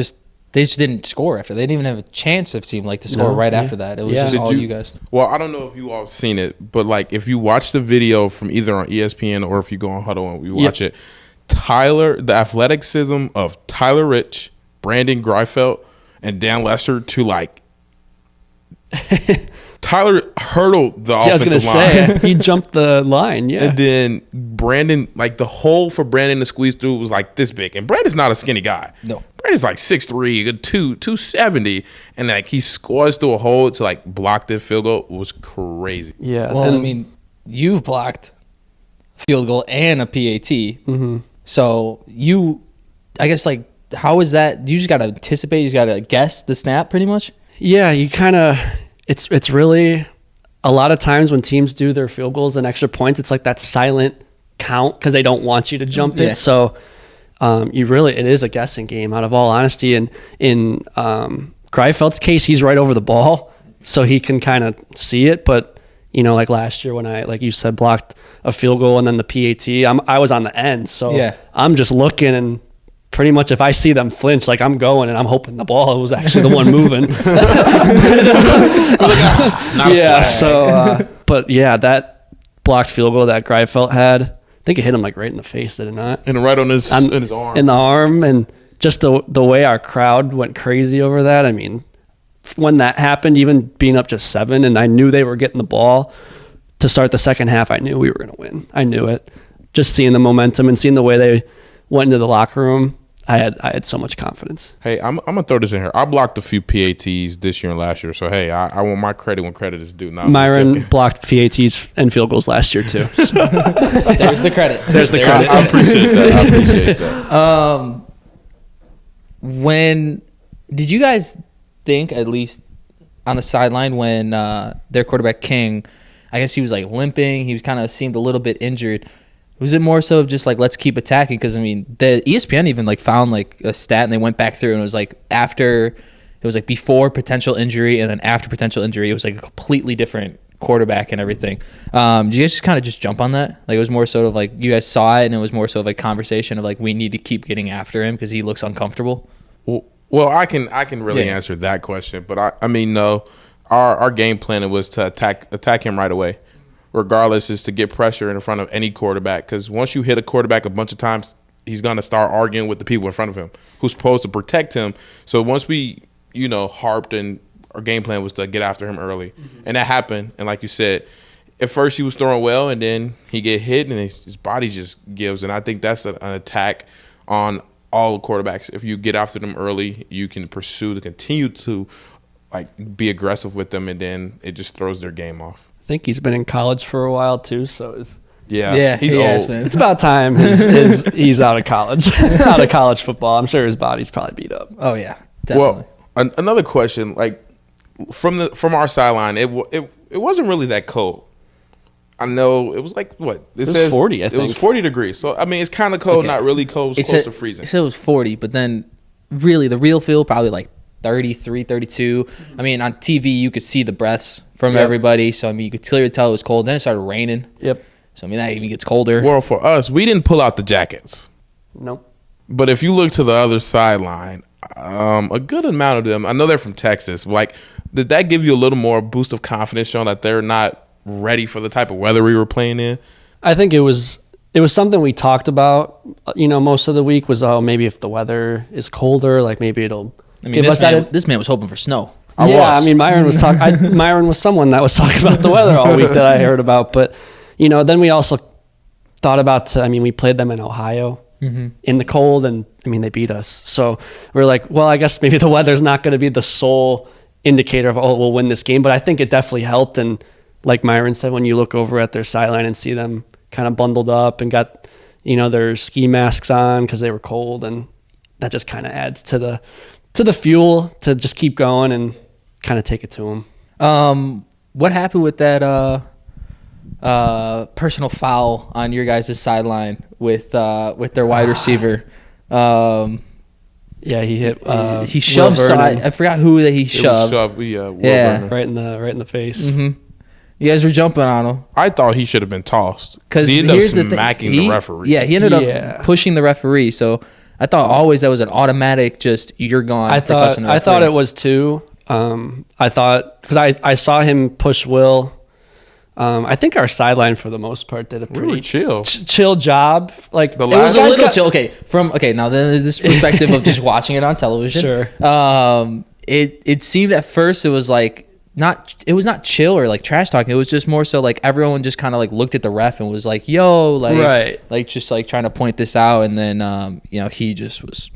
they just didn't score after. They didn't even have a chance, it seemed like, to score after that. It was just all you guys. Well, I don't know if you all seen it, but like if you watch the video from either on ESPN or if you go on Huddle and we watch it, the athleticism of Tyler Rich, Brandon Greifeld, and Dan Lester to like Tyler hurdled the offensive line. He jumped the line, and then Brandon, like the hole for Brandon to squeeze through was like this big, and Brandon's not a skinny guy. No, Brandon's like 6'3", 270, and like he scores through a hole to like block the field goal. It was crazy. Yeah, well, I mean, you've blocked a field goal and a PAT, so I guess like. How is that? You just got to anticipate. You just got to guess the snap pretty much. Yeah, you kind of, it's really a lot of times when teams do their field goals and extra points, it's like that silent count because they don't want you to jump it. So it is a guessing game out of all honesty. And in Greifeld's case, he's right over the ball, so he can kind of see it. But, like last year when I, like you said, blocked a field goal and then the PAT, I was on the end. So I'm just looking and, pretty much if I see them flinch, like I'm going and I'm hoping the ball was actually the one moving. That blocked field goal that Greifeld had, I think it hit him like right in the face, did it not? And right on his arm. In the arm, and just the way our crowd went crazy over that. I mean, when that happened, even being up just 7, and I knew they were getting the ball to start the second half, I knew we were going to win. I knew it. Just seeing the momentum and seeing the way they went into the locker room, I had so much confidence. Hey, I'm gonna throw this in here. I blocked a few PATs this year and last year, so hey, I want my credit when credit is due. Myron blocked PATs and field goals last year too. There's the credit. I appreciate that. When did you guys think, at least on the sideline, when their quarterback King, I guess he was like limping, he was kind of seemed a little bit injured. Was it more so of just like, let's keep attacking? Because, I mean, the ESPN even like found like a stat and they went back through and it was like before potential injury and then after potential injury, it was like a completely different quarterback and everything. Do you guys just kind of just jump on that? Like it was more sort of like you guys saw it and it was more so of like conversation of like we need to keep getting after him because he looks uncomfortable? Well, I can really answer that question. But I mean, no, our game plan was to attack him right away. Regardless, is to get pressure in front of any quarterback. Because once you hit a quarterback a bunch of times, he's going to start arguing with the people in front of him who's supposed to protect him. So once we, harped and our game plan was to get after him early. And that happened. And like you said, at first he was throwing well and then he get hit and his body just gives. And I think that's an attack on all quarterbacks. If you get after them early, you can continue to like be aggressive with them, and then it just throws their game off. I think he's been in college for a while too, so he's old. It's about time he's out of college, out of college football. I'm sure his body's probably beat up. Oh yeah, definitely. Well, another question, like from our sideline, it wasn't really that cold. I know it was like what it says 40. I think it was 40 degrees. So I mean, it's kind of cold, not really cold. It's close to freezing. It said it was 40, but then really the real feel probably like 33, 32. I mean, on TV you could see the breaths from everybody, so I mean you could clearly tell it was cold. Then it started raining. Yep. So I mean that even gets colder. Well, for us, we didn't pull out the jackets. Nope. But if you look to the other sideline, a good amount of them, I know they're from Texas. Like, did that give you a little more boost of confidence, showing that they're not ready for the type of weather we were playing in? I think it was it was something we talked about, most of the week was, maybe if the weather is colder, like maybe it'll give us that. This man was hoping for snow. I mean, Myron was talking. Myron was someone that was talking about the weather all week that I heard about. But then we also thought about. We played them in Ohio in the cold, and they beat us. So we're like, well, I guess maybe the weather's not going to be the sole indicator of we'll win this game. But I think it definitely helped. And like Myron said, when you look over at their sideline and see them kind of bundled up and got their ski masks on because they were cold, and that just kind of adds to the fuel to just keep going and kind of take it to them. What happened with that personal foul on your guys' sideline with their wide receiver? Yeah, he hit. He shoved. I forgot who that he shoved. Right in the face. Mm-hmm. You guys were jumping on him. I thought he should have been tossed because he ended up smacking the referee. Yeah, he ended up pushing the referee. So I thought always that was an automatic, just you're gone. I thought it was too. I thought because I saw him push Will. I think our sideline for the most part did a pretty chill job. Like it was a little chill. Okay, now then this perspective of just watching it on television. Sure. It seemed at first it was like it was not chill or like trash talking. It was just more so like everyone just kind of like looked at the ref and was like, "Yo," like just like trying to point this out, and then he just was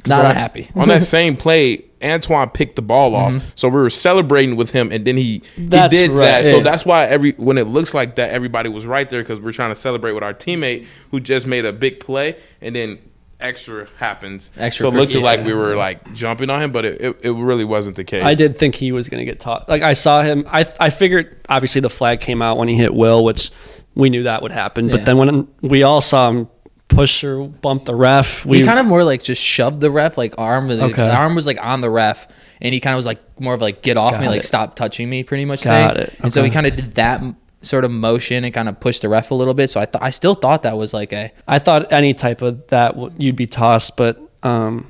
not unhappy. On that same play, Antoine picked the ball off, so we were celebrating with him, and then he did that. So that's why when it looks like that, everybody was right there because we're trying to celebrate with our teammate who just made a big play, and then extra happens. So it looked like we were like jumping on him, but it really wasn't the case. I did think he was going to get taught. Like I saw him. I figured obviously the flag came out when he hit Will, which we knew that would happen. But then when we all saw him push or bump the ref, we kind of more like just shoved the ref, like arm. The arm was like on the ref, and he kind of was like more of like get off me, like stop touching me, pretty much. And so he kind of did that sort of motion and kind of pushed the ref a little bit. So I still thought that was like I thought any type of that you'd be tossed, but I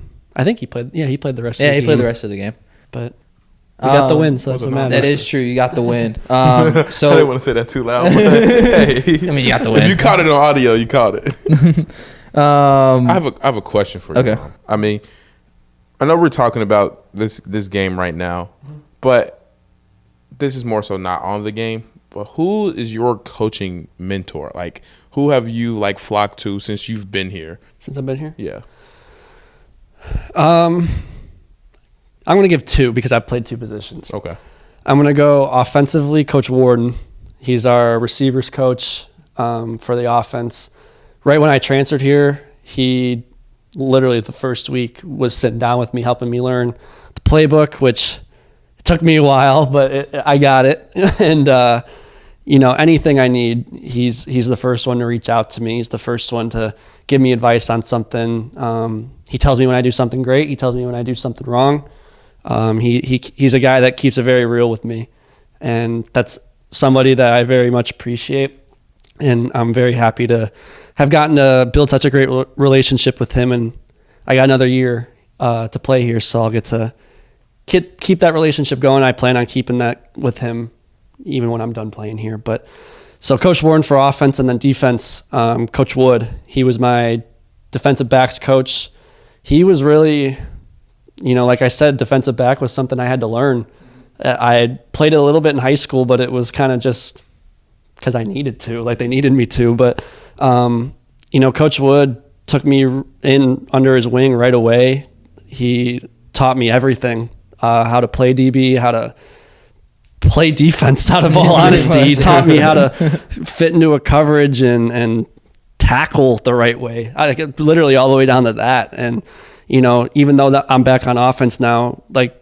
think he played. Yeah, he played the rest. Of the game. He played the rest of the game. But we got the win, so that's what matters. That is true. You got the win. So I didn't want to say that too loud. But hey, you got the win. If you caught it on audio, you caught it. I have a question for you. Okay. Mom. I know we're talking about this game right now, but this is more so not on the game. But who is your coaching mentor? Like, who have you like flocked to since you've been here? Since I've been here? Yeah. I'm going to give two because I've played two positions. Okay. I'm going to go offensively, Coach Warden. He's our receivers coach for the offense. Right when I transferred here, he literally the first week was sitting down with me, helping me learn the playbook, which it took me a while, but I got it. And, anything I need, he's the first one to reach out to me. He's the first one to give me advice on something. He tells me when I do something great. He tells me when I do something wrong. He's a guy that keeps it very real with me. And that's somebody that I very much appreciate. And I'm very happy to have gotten to build such a great relationship with him. And I got another year to play here, so I'll get to keep that relationship going. I plan on keeping that with him even when I'm done playing here. But so Coach Warren for offense, and then defense, Coach Wood. He was my defensive backs coach. He was really, like I said, defensive back was something I had to learn. I had played it a little bit in high school, but it was kind of just because I needed to, like they needed me to. But, Coach Wood took me in under his wing right away. He taught me everything, how to play DB, how to play defense, out of all honesty. He taught me how to fit into a coverage and tackle the right way. Literally all the way down to that. And, even though I'm back on offense now, like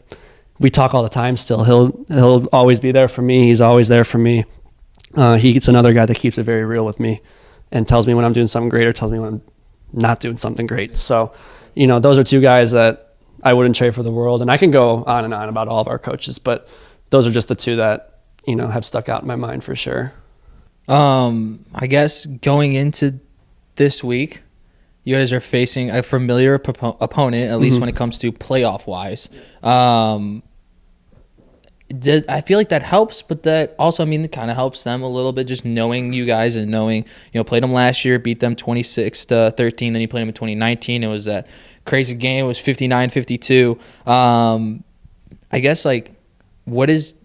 we talk all the time still, he'll always be there for me. He's always there for me. He's another guy that keeps it very real with me and tells me when I'm doing something great or tells me when I'm not doing something great. So, those are two guys that I wouldn't trade for the world. And I can go on and on about all of our coaches, but those are just the two that, have stuck out in my mind for sure. I guess going into this week, you guys are facing a familiar opponent, at least when it comes to playoff wise. I feel like that helps, but that also, I mean, it kind of helps them a little bit, just knowing you guys and knowing, played them last year, beat them 26-13. Then you played them in 2019. It was that crazy game. It was 59-52. I guess, like, what is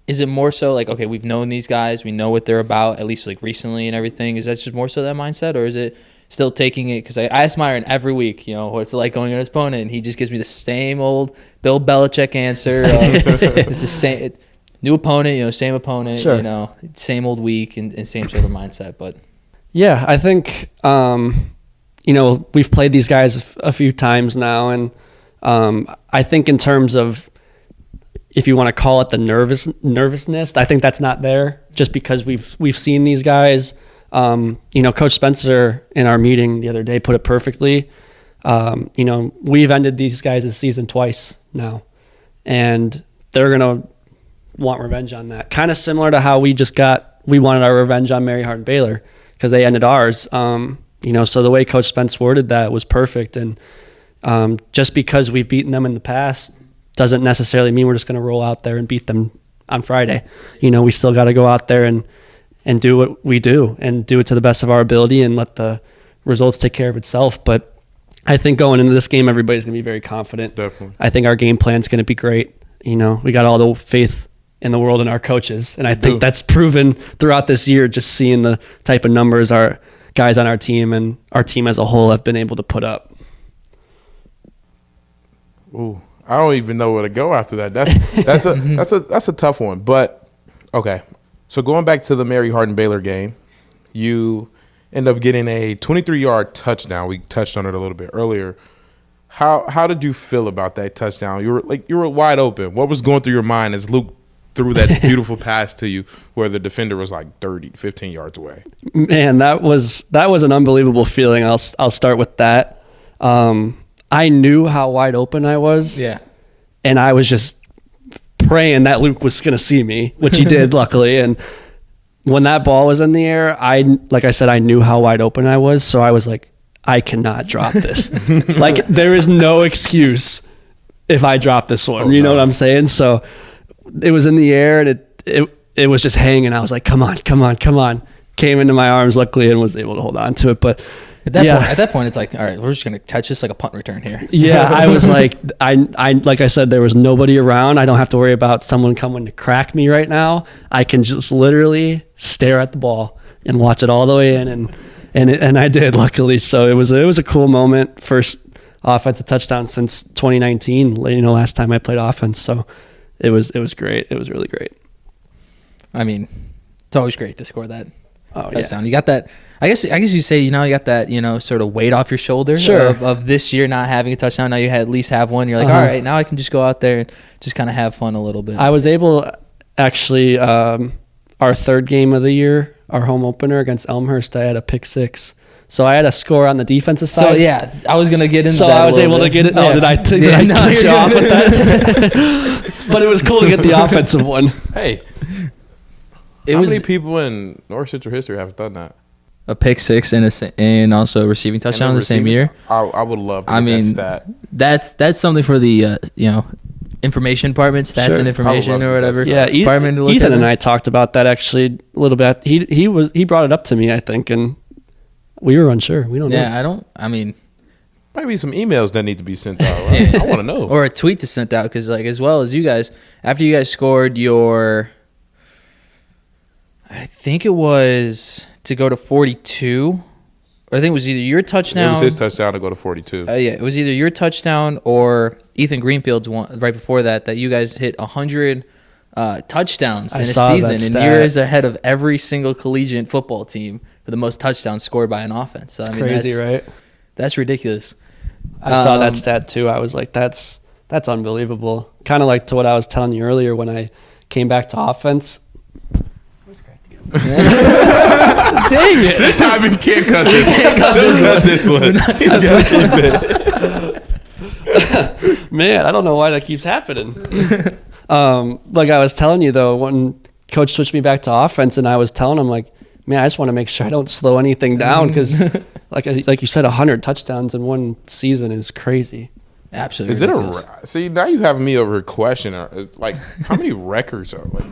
it more so like, okay, we've known these guys, we know what they're about, at least like recently and everything. Is that just more so that mindset, or is it still taking it? Because I ask Myron every week, what's it like going to his opponent, and he just gives me the same old Bill Belichick answer. It's the same new opponent, same opponent, sure. Same old week and same sort of mindset. But yeah, I think we've played these guys a few times now, and I think in terms of, if you want to call it the nervousness, I think that's not there, just because we've seen these guys. Coach Spencer in our meeting the other day put it perfectly. We've ended these guys' season twice now, and they're going to want revenge on that. Kind of similar to how we wanted our revenge on Mary Hardin Baylor because they ended ours. So the way Coach Spence worded that was perfect. And just because we've beaten them in the past doesn't necessarily mean we're just going to roll out there and beat them on Friday. We still got to go out there and do what we do and do it to the best of our ability and let the results take care of itself. But I think going into this game, everybody's going to be very confident. Definitely. I think our game plan's going to be great. We got all the faith in the world in our coaches. And I think that's proven throughout this year, just seeing the type of numbers our guys on our team and our team as a whole have been able to put up. Ooh, I don't even know where to go after that. That's a tough one. But okay. So going back to the Mary Hardin Baylor game, you end up getting a 23-yard touchdown. We touched on it a little bit earlier. How did you feel about that touchdown? You were wide open. What was going through your mind as Luke threw that beautiful pass to you where the defender was like 15 yards away? Man, that was an unbelievable feeling. I'll start with that. I knew how wide open I was. Yeah. And I was just praying that Luke was going to see me, which he did, luckily. And when that ball was in the air, like I said, I knew how wide open I was. So I was like, I cannot drop this. Like, there is no excuse if I drop this one. You know what I'm saying? So it was in the air, and it was just hanging. I was like, come on. Came into my arms, luckily, and was able to hold on to it. But at that point, it's like, all right, we're just going to catch this like a punt return here. Yeah, I was like, like I said, there was nobody around. I don't have to worry about someone coming to crack me right now. I can just literally stare at the ball and watch it all the way in, and I did, luckily. So it was a cool moment. First offensive touchdown since 2019. Last time I played offense. So it was great. It was really great. I mean, it's always great to score that touchdown. Yeah. You got that. I guess you say, you got that, sort of weight off your shoulder of this year not having a touchdown. Now you at least have one. You're like, all right, now I can just go out there and just kind of have fun a little bit. I was able, actually, our third game of the year, our home opener against Elmhurst, I had a pick six. So I had a score on the defensive side. So yeah, I was gonna get into that. So I was able to get it. Oh, did I cut you off with that? But it was cool to get the offensive one. Hey, how many people in North Central history have done that? A pick six and also a receiving touchdown in the same year. I would love to get that stat. That's something for the information department, stats and information or whatever. Yeah, Ethan and I talked about that actually a little bit. He brought it up to me, I think, and we were unsure. We don't know. Yeah, maybe some emails that need to be sent out. Right? I want to know. Or a tweet to send out, because as well as you guys, after you guys scored your, I think it was to go to 42. Or I think it was either your touchdown. It was his touchdown to go to 42. Yeah, it was either your touchdown or Ethan Greenfield's one right before that you guys hit 100 touchdowns in a season, and you're ahead of every single collegiate football team for the most touchdowns scored by an offense. So, crazy, right? That's ridiculous. I saw that stat too. I was like, that's unbelievable. Kind of like to what I was telling you earlier when I came back to offense. Dang it! This time you can't cut this. Cut this one. Man, I don't know why that keeps happening. Like I was telling you though, when Coach switched me back to offense, and I was telling him like, man, I just want to make sure I don't slow anything down, because like you said, 100 touchdowns in one season is crazy. Absolutely. Is it see, now you have me over a question. Like, how many records are like?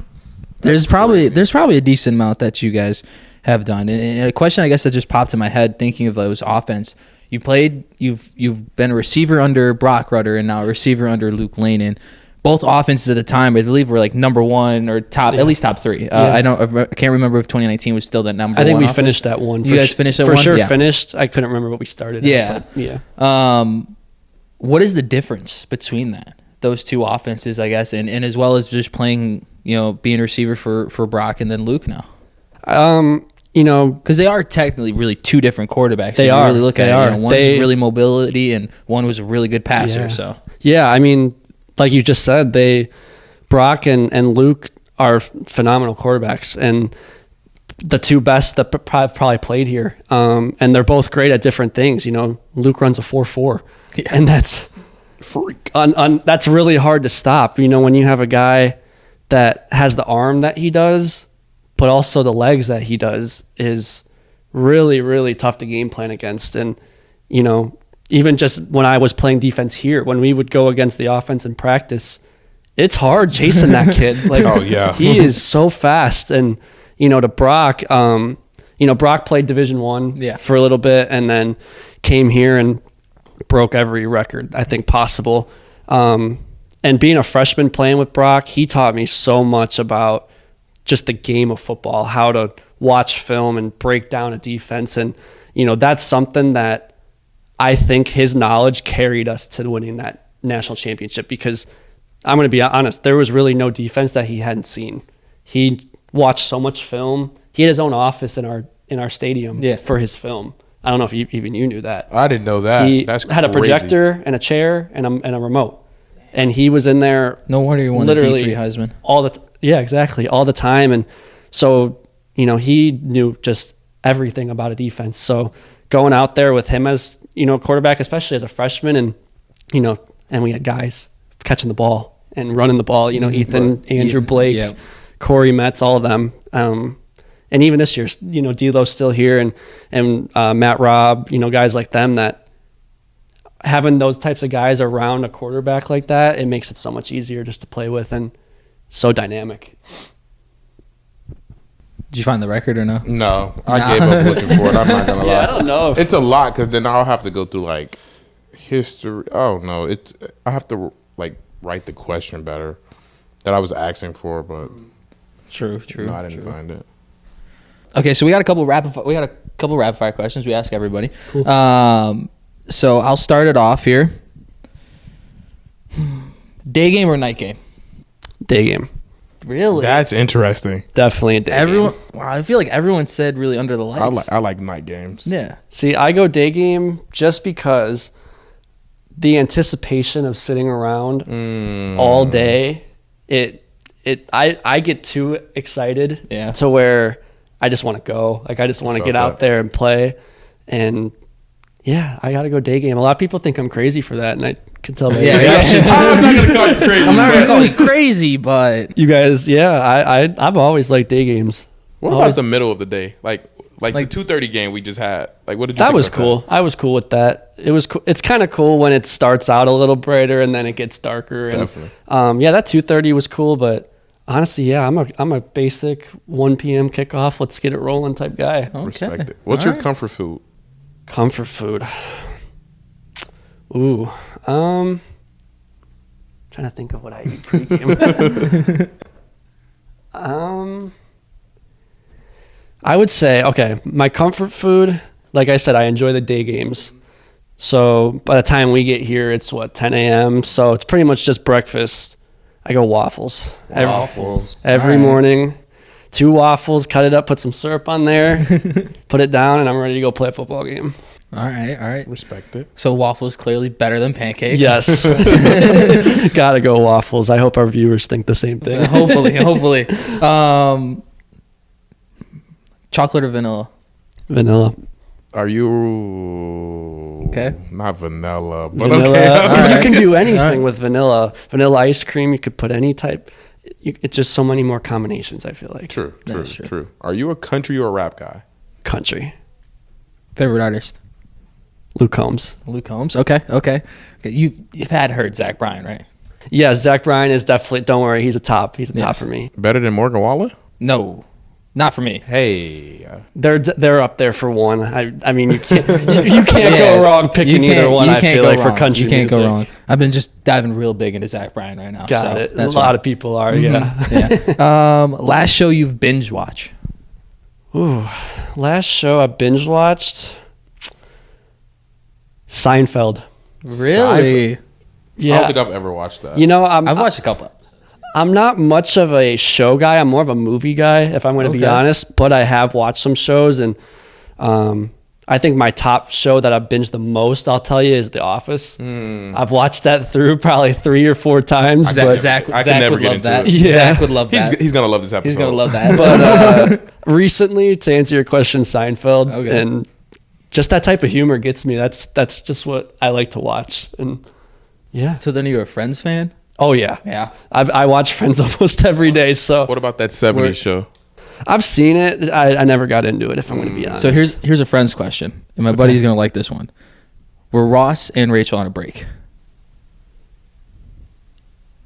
There's probably a decent amount that you guys have done. And a question I guess that just popped in my head thinking of those offense. You've been a receiver under Brock Rudder and now a receiver under Luke Lanen. Both offenses at the time, I believe, were like number one or top, at least top three. I can't remember if 2019 was still that number one. I think we offense. finished at one. You guys finished at for one? sure. Yeah. Finished. I couldn't remember what we started. Yeah. At, but yeah. What is the difference between those two offenses, I guess, and as well as just playing, being a receiver for Brock and then Luke now? Because they are technically really two different quarterbacks. They are. Really look at it. One's really mobility, and one was a really good passer. Yeah. So I mean, like you just said, Brock and Luke are phenomenal quarterbacks, and the two best that probably played here. And they're both great at different things. Luke runs a 4.4, and that's freak. That's really hard to stop. When you have a guy that has the arm that he does, but also the legs that he does, is really, really tough to game plan against. And, even just when I was playing defense here, when we would go against the offense in practice, it's hard chasing that kid. Like, oh yeah, he is so fast. And, to Brock, Brock played Division I for a little bit and then came here and broke every record I think possible. And being a freshman playing with Brock, he taught me so much about just the game of football, how to watch film and break down a defense. And, that's something that I think his knowledge carried us to winning that national championship, because I'm going to be honest, there was really no defense that he hadn't seen. He watched so much film. He had his own office in our stadium for his film. I don't know if even you knew that. I didn't know that. He That's had a projector and a chair and a remote. And he was in there. No wonder he won the D3 Heisman. Exactly, all the time. And so, he knew just everything about a defense. So going out there with him as, quarterback, especially as a freshman, and, and we had guys catching the ball and running the ball, Ethan, Andrew Blake, Corey Metz, all of them. And even this year, D'Lo's still here, and Matt Robb, guys like them, that having those types of guys around a quarterback like that, it makes it so much easier just to play with and so dynamic. Did you find the record or no? No, I gave up looking for it. I'm not gonna lie. I don't know. It's a lot, because then I'll have to go through like history. Oh no, I have to like write the question better that I was asking for, but true. No, I didn't find it. Okay, so we got a couple rapid fire questions we ask everybody. Cool. So I'll start it off here. Day game or night game? Day game. Really? That's interesting. Definitely a day game. Wow, I feel like everyone said really under the lights. I like night games. Yeah. See, I go day game just because the anticipation of sitting around all day, I get too excited to where I just want to go. Like, I just want to get out there and play. And I got to go day game. A lot of people think I'm crazy for that, and I can tell by your reactions. I'm not gonna call you crazy. I'm not gonna call you crazy, but you guys, I've always liked day games. What about the middle of the day? Like the 2:30 game we just had. Like, what did you think? That was cool. I was cool with that. It was cool. It's kind of cool when it starts out a little brighter and then it gets darker. And, definitely. That 2:30 was cool, but honestly, I'm a basic 1 p.m. kickoff. Let's get it rolling type guy. okay. Respect it. What's your comfort food? Comfort food. Ooh. Trying to think of what I eat pregame. I would say, okay, my comfort food, like I said, I enjoy the day games. So by the time we get here, it's 10 a.m. So it's pretty much just breakfast. I go waffles. Every morning. 2 waffles, cut it up, put some syrup on there, put it down, and I'm ready to go play a football game. All right. Respect it. So waffles clearly better than pancakes. Yes. Gotta go waffles. I hope our viewers think the same thing. Hopefully. Chocolate or vanilla? Vanilla. Are you okay? Not vanilla, but vanilla, okay. Because you can do anything with vanilla. Vanilla ice cream, you could put any type. It's just so many more combinations, I feel like. True. Are you a country or a rap guy? Country. Favorite artist? Luke Combs. Luke Combs. Okay. You've heard Zach Bryan, right? Yeah, Zach Bryan is definitely. Don't worry, he's a top. He's a top for me. Better than Morgan Wallen? No, not for me. Hey, they're up there for one. I mean, you can't go wrong picking either one. I feel like for country you can't music. go wrong. I've been just diving real big into Zach Bryan right now. Got it. A lot of people are. Yeah. Last show you've binge watched? Ooh, last show I binge watched. Seinfeld. Really? Yeah. I don't think I've ever watched that. You know, I've watched a couple episodes. I'm not much of a show guy. I'm more of a movie guy, if I'm going to be honest. But I have watched some shows, and I think my top show that I've binged the most, I'll tell you, is The Office. I've watched that through probably 3 or 4 times. Zach I can never would get love into that. it. Yeah. Zach would love that. He's gonna love this episode. He's gonna love that. But recently, to answer your question, Seinfeld, Okay. and just that type of humor gets me. That's just what I like to watch. And yeah. So then you're a Friends fan? Oh yeah. Yeah. I watch Friends almost every day. So What about that 70s show? I've seen it. I never got into it, if I'm going to be honest. So here's a Friends question, and my buddy's gonna like this one. Were Ross and Rachel on a break?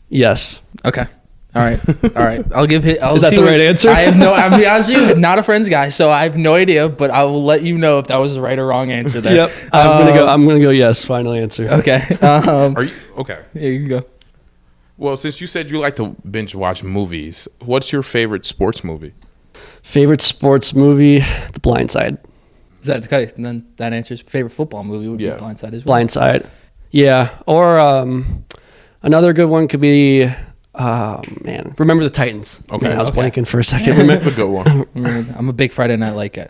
Yes. Okay. All right. I'll give it. Is that the right answer? I have no. I'm gonna be honest with you, not a Friends guy, so I have no idea. But I will let you know if that was the right or wrong answer there. Yep. I'm gonna go yes. Final answer. Okay. Are you okay? Yeah, you can go. Well, since you said you like to binge watch movies, what's your favorite sports movie? Favorite sports movie? The Blind Side. Is that okay? And then that answers favorite football movie would be Blindside as well. Blindside. Yeah. Or another good one could be Remember the Titans. Okay. Man, I was Okay. blanking for a second. That's a good one. I'm a big Friday Night Light guy.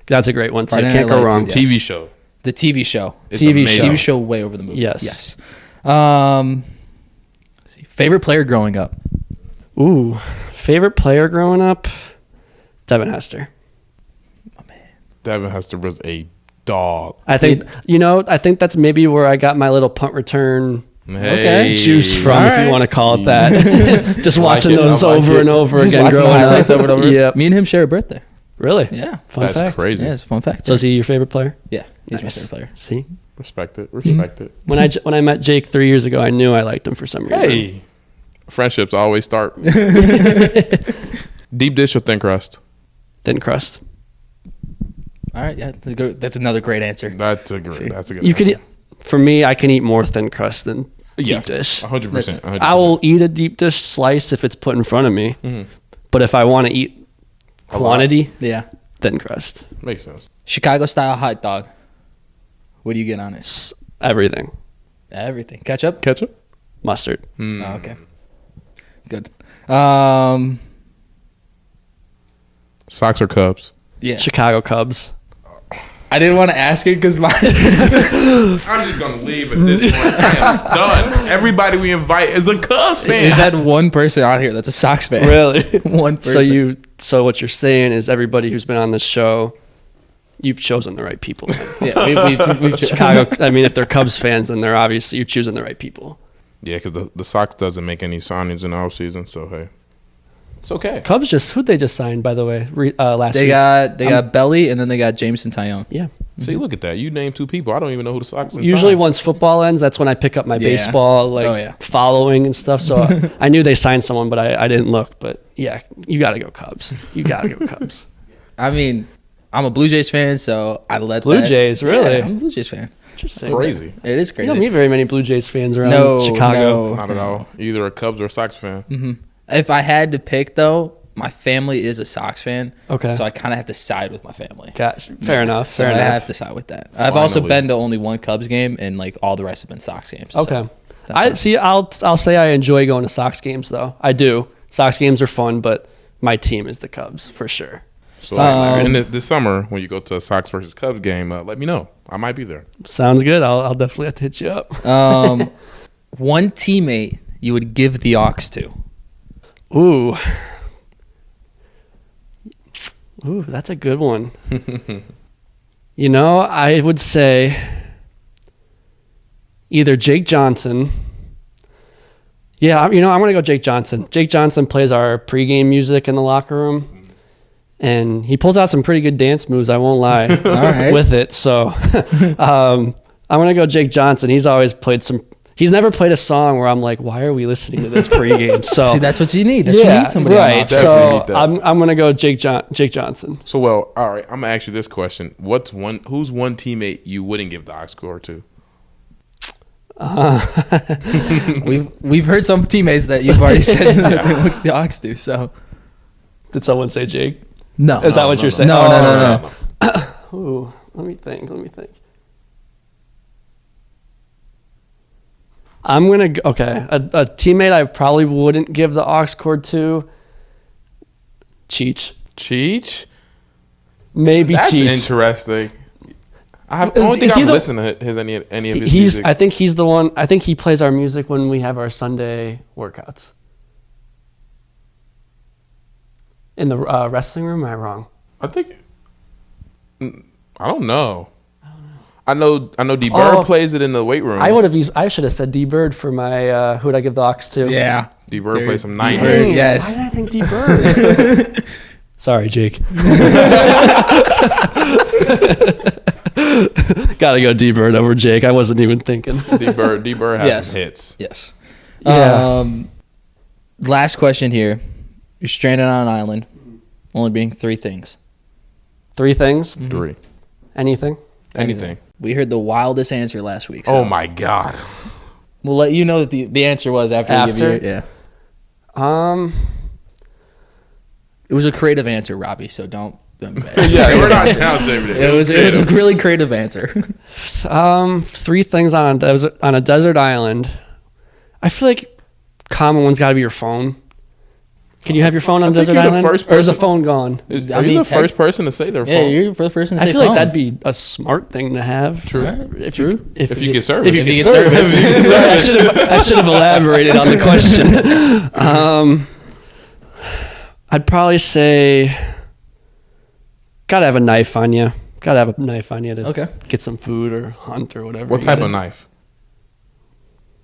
That's a great one too. Friday Can't Night go Lights, wrong. yes. TV show. The TV show. It's TV amazing. TV show way over the movie. Yes. Favorite player growing up? Ooh, favorite player growing up? Devin Hester. Devin Hester was a dog. I think I think that's maybe where I got my little punt return Hey. juice from, All if you right. want to call it that. Just watching it. those I like over it. and over Just again. watching the growing up. highlights over and over. Yep. Me and him share a birthday. Really? Yeah. Fun That's fact. crazy. Yeah, it's a fun fact. So is he your favorite player? Yeah, he's my Nice. favorite player. See, Respect it. Respect it. when I met Jake 3 years ago, I knew I liked him for some reason. Hey, friendships always start. Deep dish or thin crust? Thin crust. All right, yeah, that's another great answer. That's a good. That's a good. You can, answer. for me, I can eat more thin crust than Yes, deep dish. 100%. I will eat a deep dish slice if it's put in front of me, but if I want to eat A lot. quantity, Yeah, thin crust. Makes sense. Chicago style hot dog. What do you get on it? Everything. Everything. Ketchup. Ketchup. Mustard. Oh, okay. Good. Sox or Cubs? Yeah. Chicago Cubs. I didn't want to ask it because my I'm just gonna leave at this point. I am done. Everybody we invite is a Cubs we've fan. had one person on here that's a Sox fan. Really? One person. So what you're saying is everybody who's been on this show, you've chosen the right people. Yeah, we've Chicago. I mean, if they're Cubs fans, then they're obviously you're choosing the right people. Yeah, because the Sox doesn't make any signings in the offseason, so hey, it's okay. Cubs who'd they just signed, by the way, last They week? got Belly and then they got Jameson Tyone. Yeah. See, look at that. You named 2 people. I don't even know who the Sox. Usually signed. once football ends, that's when I pick up my Yeah. baseball following and stuff. So I knew they signed someone, but I didn't look. But yeah, you got to go Cubs. You got to go Cubs. I mean, I'm a Blue Jays fan, so I let Blue Jays, really? Yeah, I'm a Blue Jays fan. Interesting. crazy. It is You crazy. don't meet very many Blue Jays fans around No, Chicago. Not at all. Either a Cubs or a Sox fan. If I had to pick, though, my family is a Sox fan. Okay. So I kind of have to side with my family. Gosh, fair enough. So Fair I enough. have to side with that. I've also Finally. been to only one Cubs game, and like all the rest have been Sox games. so Okay. that's I'll say I enjoy going to Sox games though. I do. Sox games are fun, but my team is the Cubs for sure. So and this summer, when you go to a Sox versus Cubs game, let me know. I might be there. Sounds good. I'll definitely have to hit you up. one teammate you would give the aux to. Ooh, that's a good one. I would say either Jake Johnson. Yeah, I'm going to go Jake Johnson. Jake Johnson plays our pregame music in the locker room. and he pulls out some pretty good dance moves. I won't lie. All right. With it. So I'm gonna go Jake Johnson. He's always played some. He's never played a song where I'm like, why are we listening to this pregame? So see, that's what you need. That's what you need somebody right. on. So I'm gonna go Jake Johnson. So well, all right. I'm gonna ask you this question: Who's one teammate you wouldn't give the aux score to? We've heard some teammates that you've already said that the aux do. So did someone say Jake? No. Is that what you're saying? No. Ooh, let me think. I'm going to, okay, a teammate I probably wouldn't give the aux cord to, Cheech? Maybe That's Cheech. Interesting. I don't think I've listened to any of his music. I think he's the one, I think he plays our music when we have our Sunday workouts. In the wrestling room, am I wrong? I don't know. I know D Bird plays it in the weight room. I should have said D Bird for my who'd I give the aux to? Yeah. D Bird plays some 90s. Yes. Why did I think D Bird? Sorry, Jake. Gotta go D Bird over Jake. I wasn't even thinking. D Bird has some hits. Yes. Yeah. Last question here. You're stranded on an island, only being 3 things. 3 things? 3. Anything? We heard the wildest answer last week. So Oh my God. we'll let you know that the answer was after. We give you, it was a creative answer, Robbie. So don't. Yeah, we're not down saving it. It was a really creative answer. 3 things on a desert island. I feel like common one's got to be your phone. Can you have your phone on a desert island? Or is the phone gone? Are you the first person to say their phone? Yeah, you're the first person to say I feel phone. like that'd be a smart thing to have. True. If you get service. If you get service. Sorry, I should have elaborated on the question. I'd probably say, gotta have a knife on you. To get some food or hunt or whatever. What type of knife?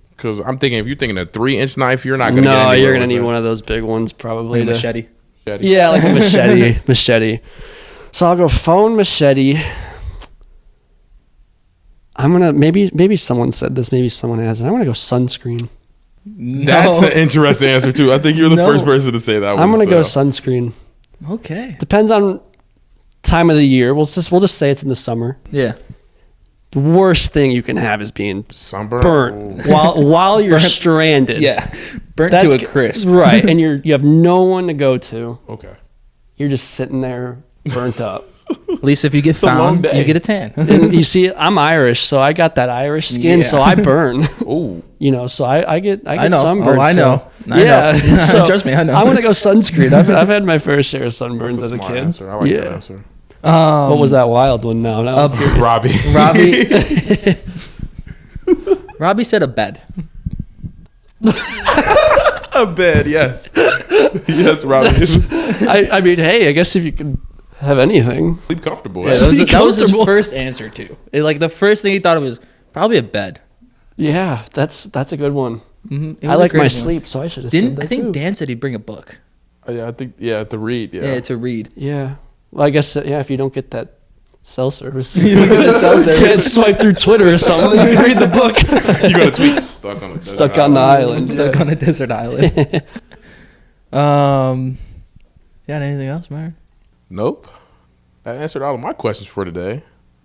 Because I'm thinking if you're thinking a 3-inch knife, you're not going to get anywhere. No, you're going to need one of those big ones probably. Like a machete. Yeah, like a machete. So I'll go phone, machete. I'm going to, maybe someone said this, maybe someone hasn't. I'm going to go sunscreen. That's an interesting answer too. I think you're the first person to say that. I'm going to go sunscreen. Okay. Depends on time of the year. We'll just say it's in the summer. Yeah. The worst thing you can have is being sunburned burnt while you're stranded. Yeah, burnt to a crisp. Right, and you have no one to go to. Okay. You're just sitting there burnt up. At least if you get found, you get a tan. And you see, I'm Irish, so I got that Irish skin, so I burn. Ooh. So I get sunburned. I know. So trust me, I know. I'm gonna go sunscreen. I've had my fair share of sunburns as a kid. Answer. I like that answer. What was that wild one now? Robbie. Robbie said a bed. A bed, yes. Yes, Robbie. I mean, hey, I guess if you can have anything. Sleep comfortable. Yeah, that was his first answer too. The first thing he thought of was probably a bed. Yeah, that's a good one. Mm-hmm. I like my sleep, so I should have said that I think too. Dan said he'd bring a book. Yeah, I think to read. Yeah, to read. Yeah. Well, I guess if you don't get that cell service, you don't get the cell service. You can't swipe through Twitter or something. You can read the book. You got to tweet. Stuck on the island. Stuck on a desert island. Got anything else, Myron? Nope. I answered all of my questions for today.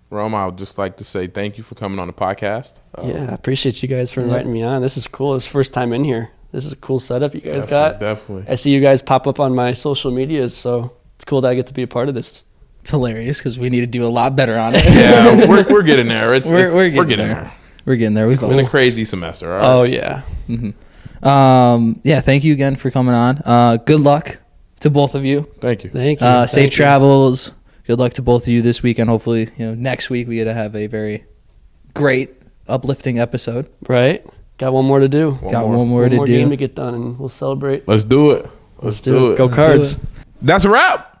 Rome, I would just like to say thank you for coming on the podcast. I appreciate you guys for inviting me on. This is cool. It's first time in here. This is a cool setup you guys got. Definitely. I see you guys pop up on my social medias, so it's cool that I get to be a part of this. It's hilarious because we need to do a lot better on it. Yeah, we're getting there. We're getting there. We're getting there. It's been a crazy semester. All right? Oh, yeah. Mm-hmm. Thank you again for coming on. Good luck to both of you. Thank you. Safe travels. Good luck to both of you this weekend. Hopefully, next week we get to have a very great, uplifting episode. Right. Got one more to do. One more game to get done, and we'll celebrate. Let's do it. Let's do it. Go Cards. That's a wrap.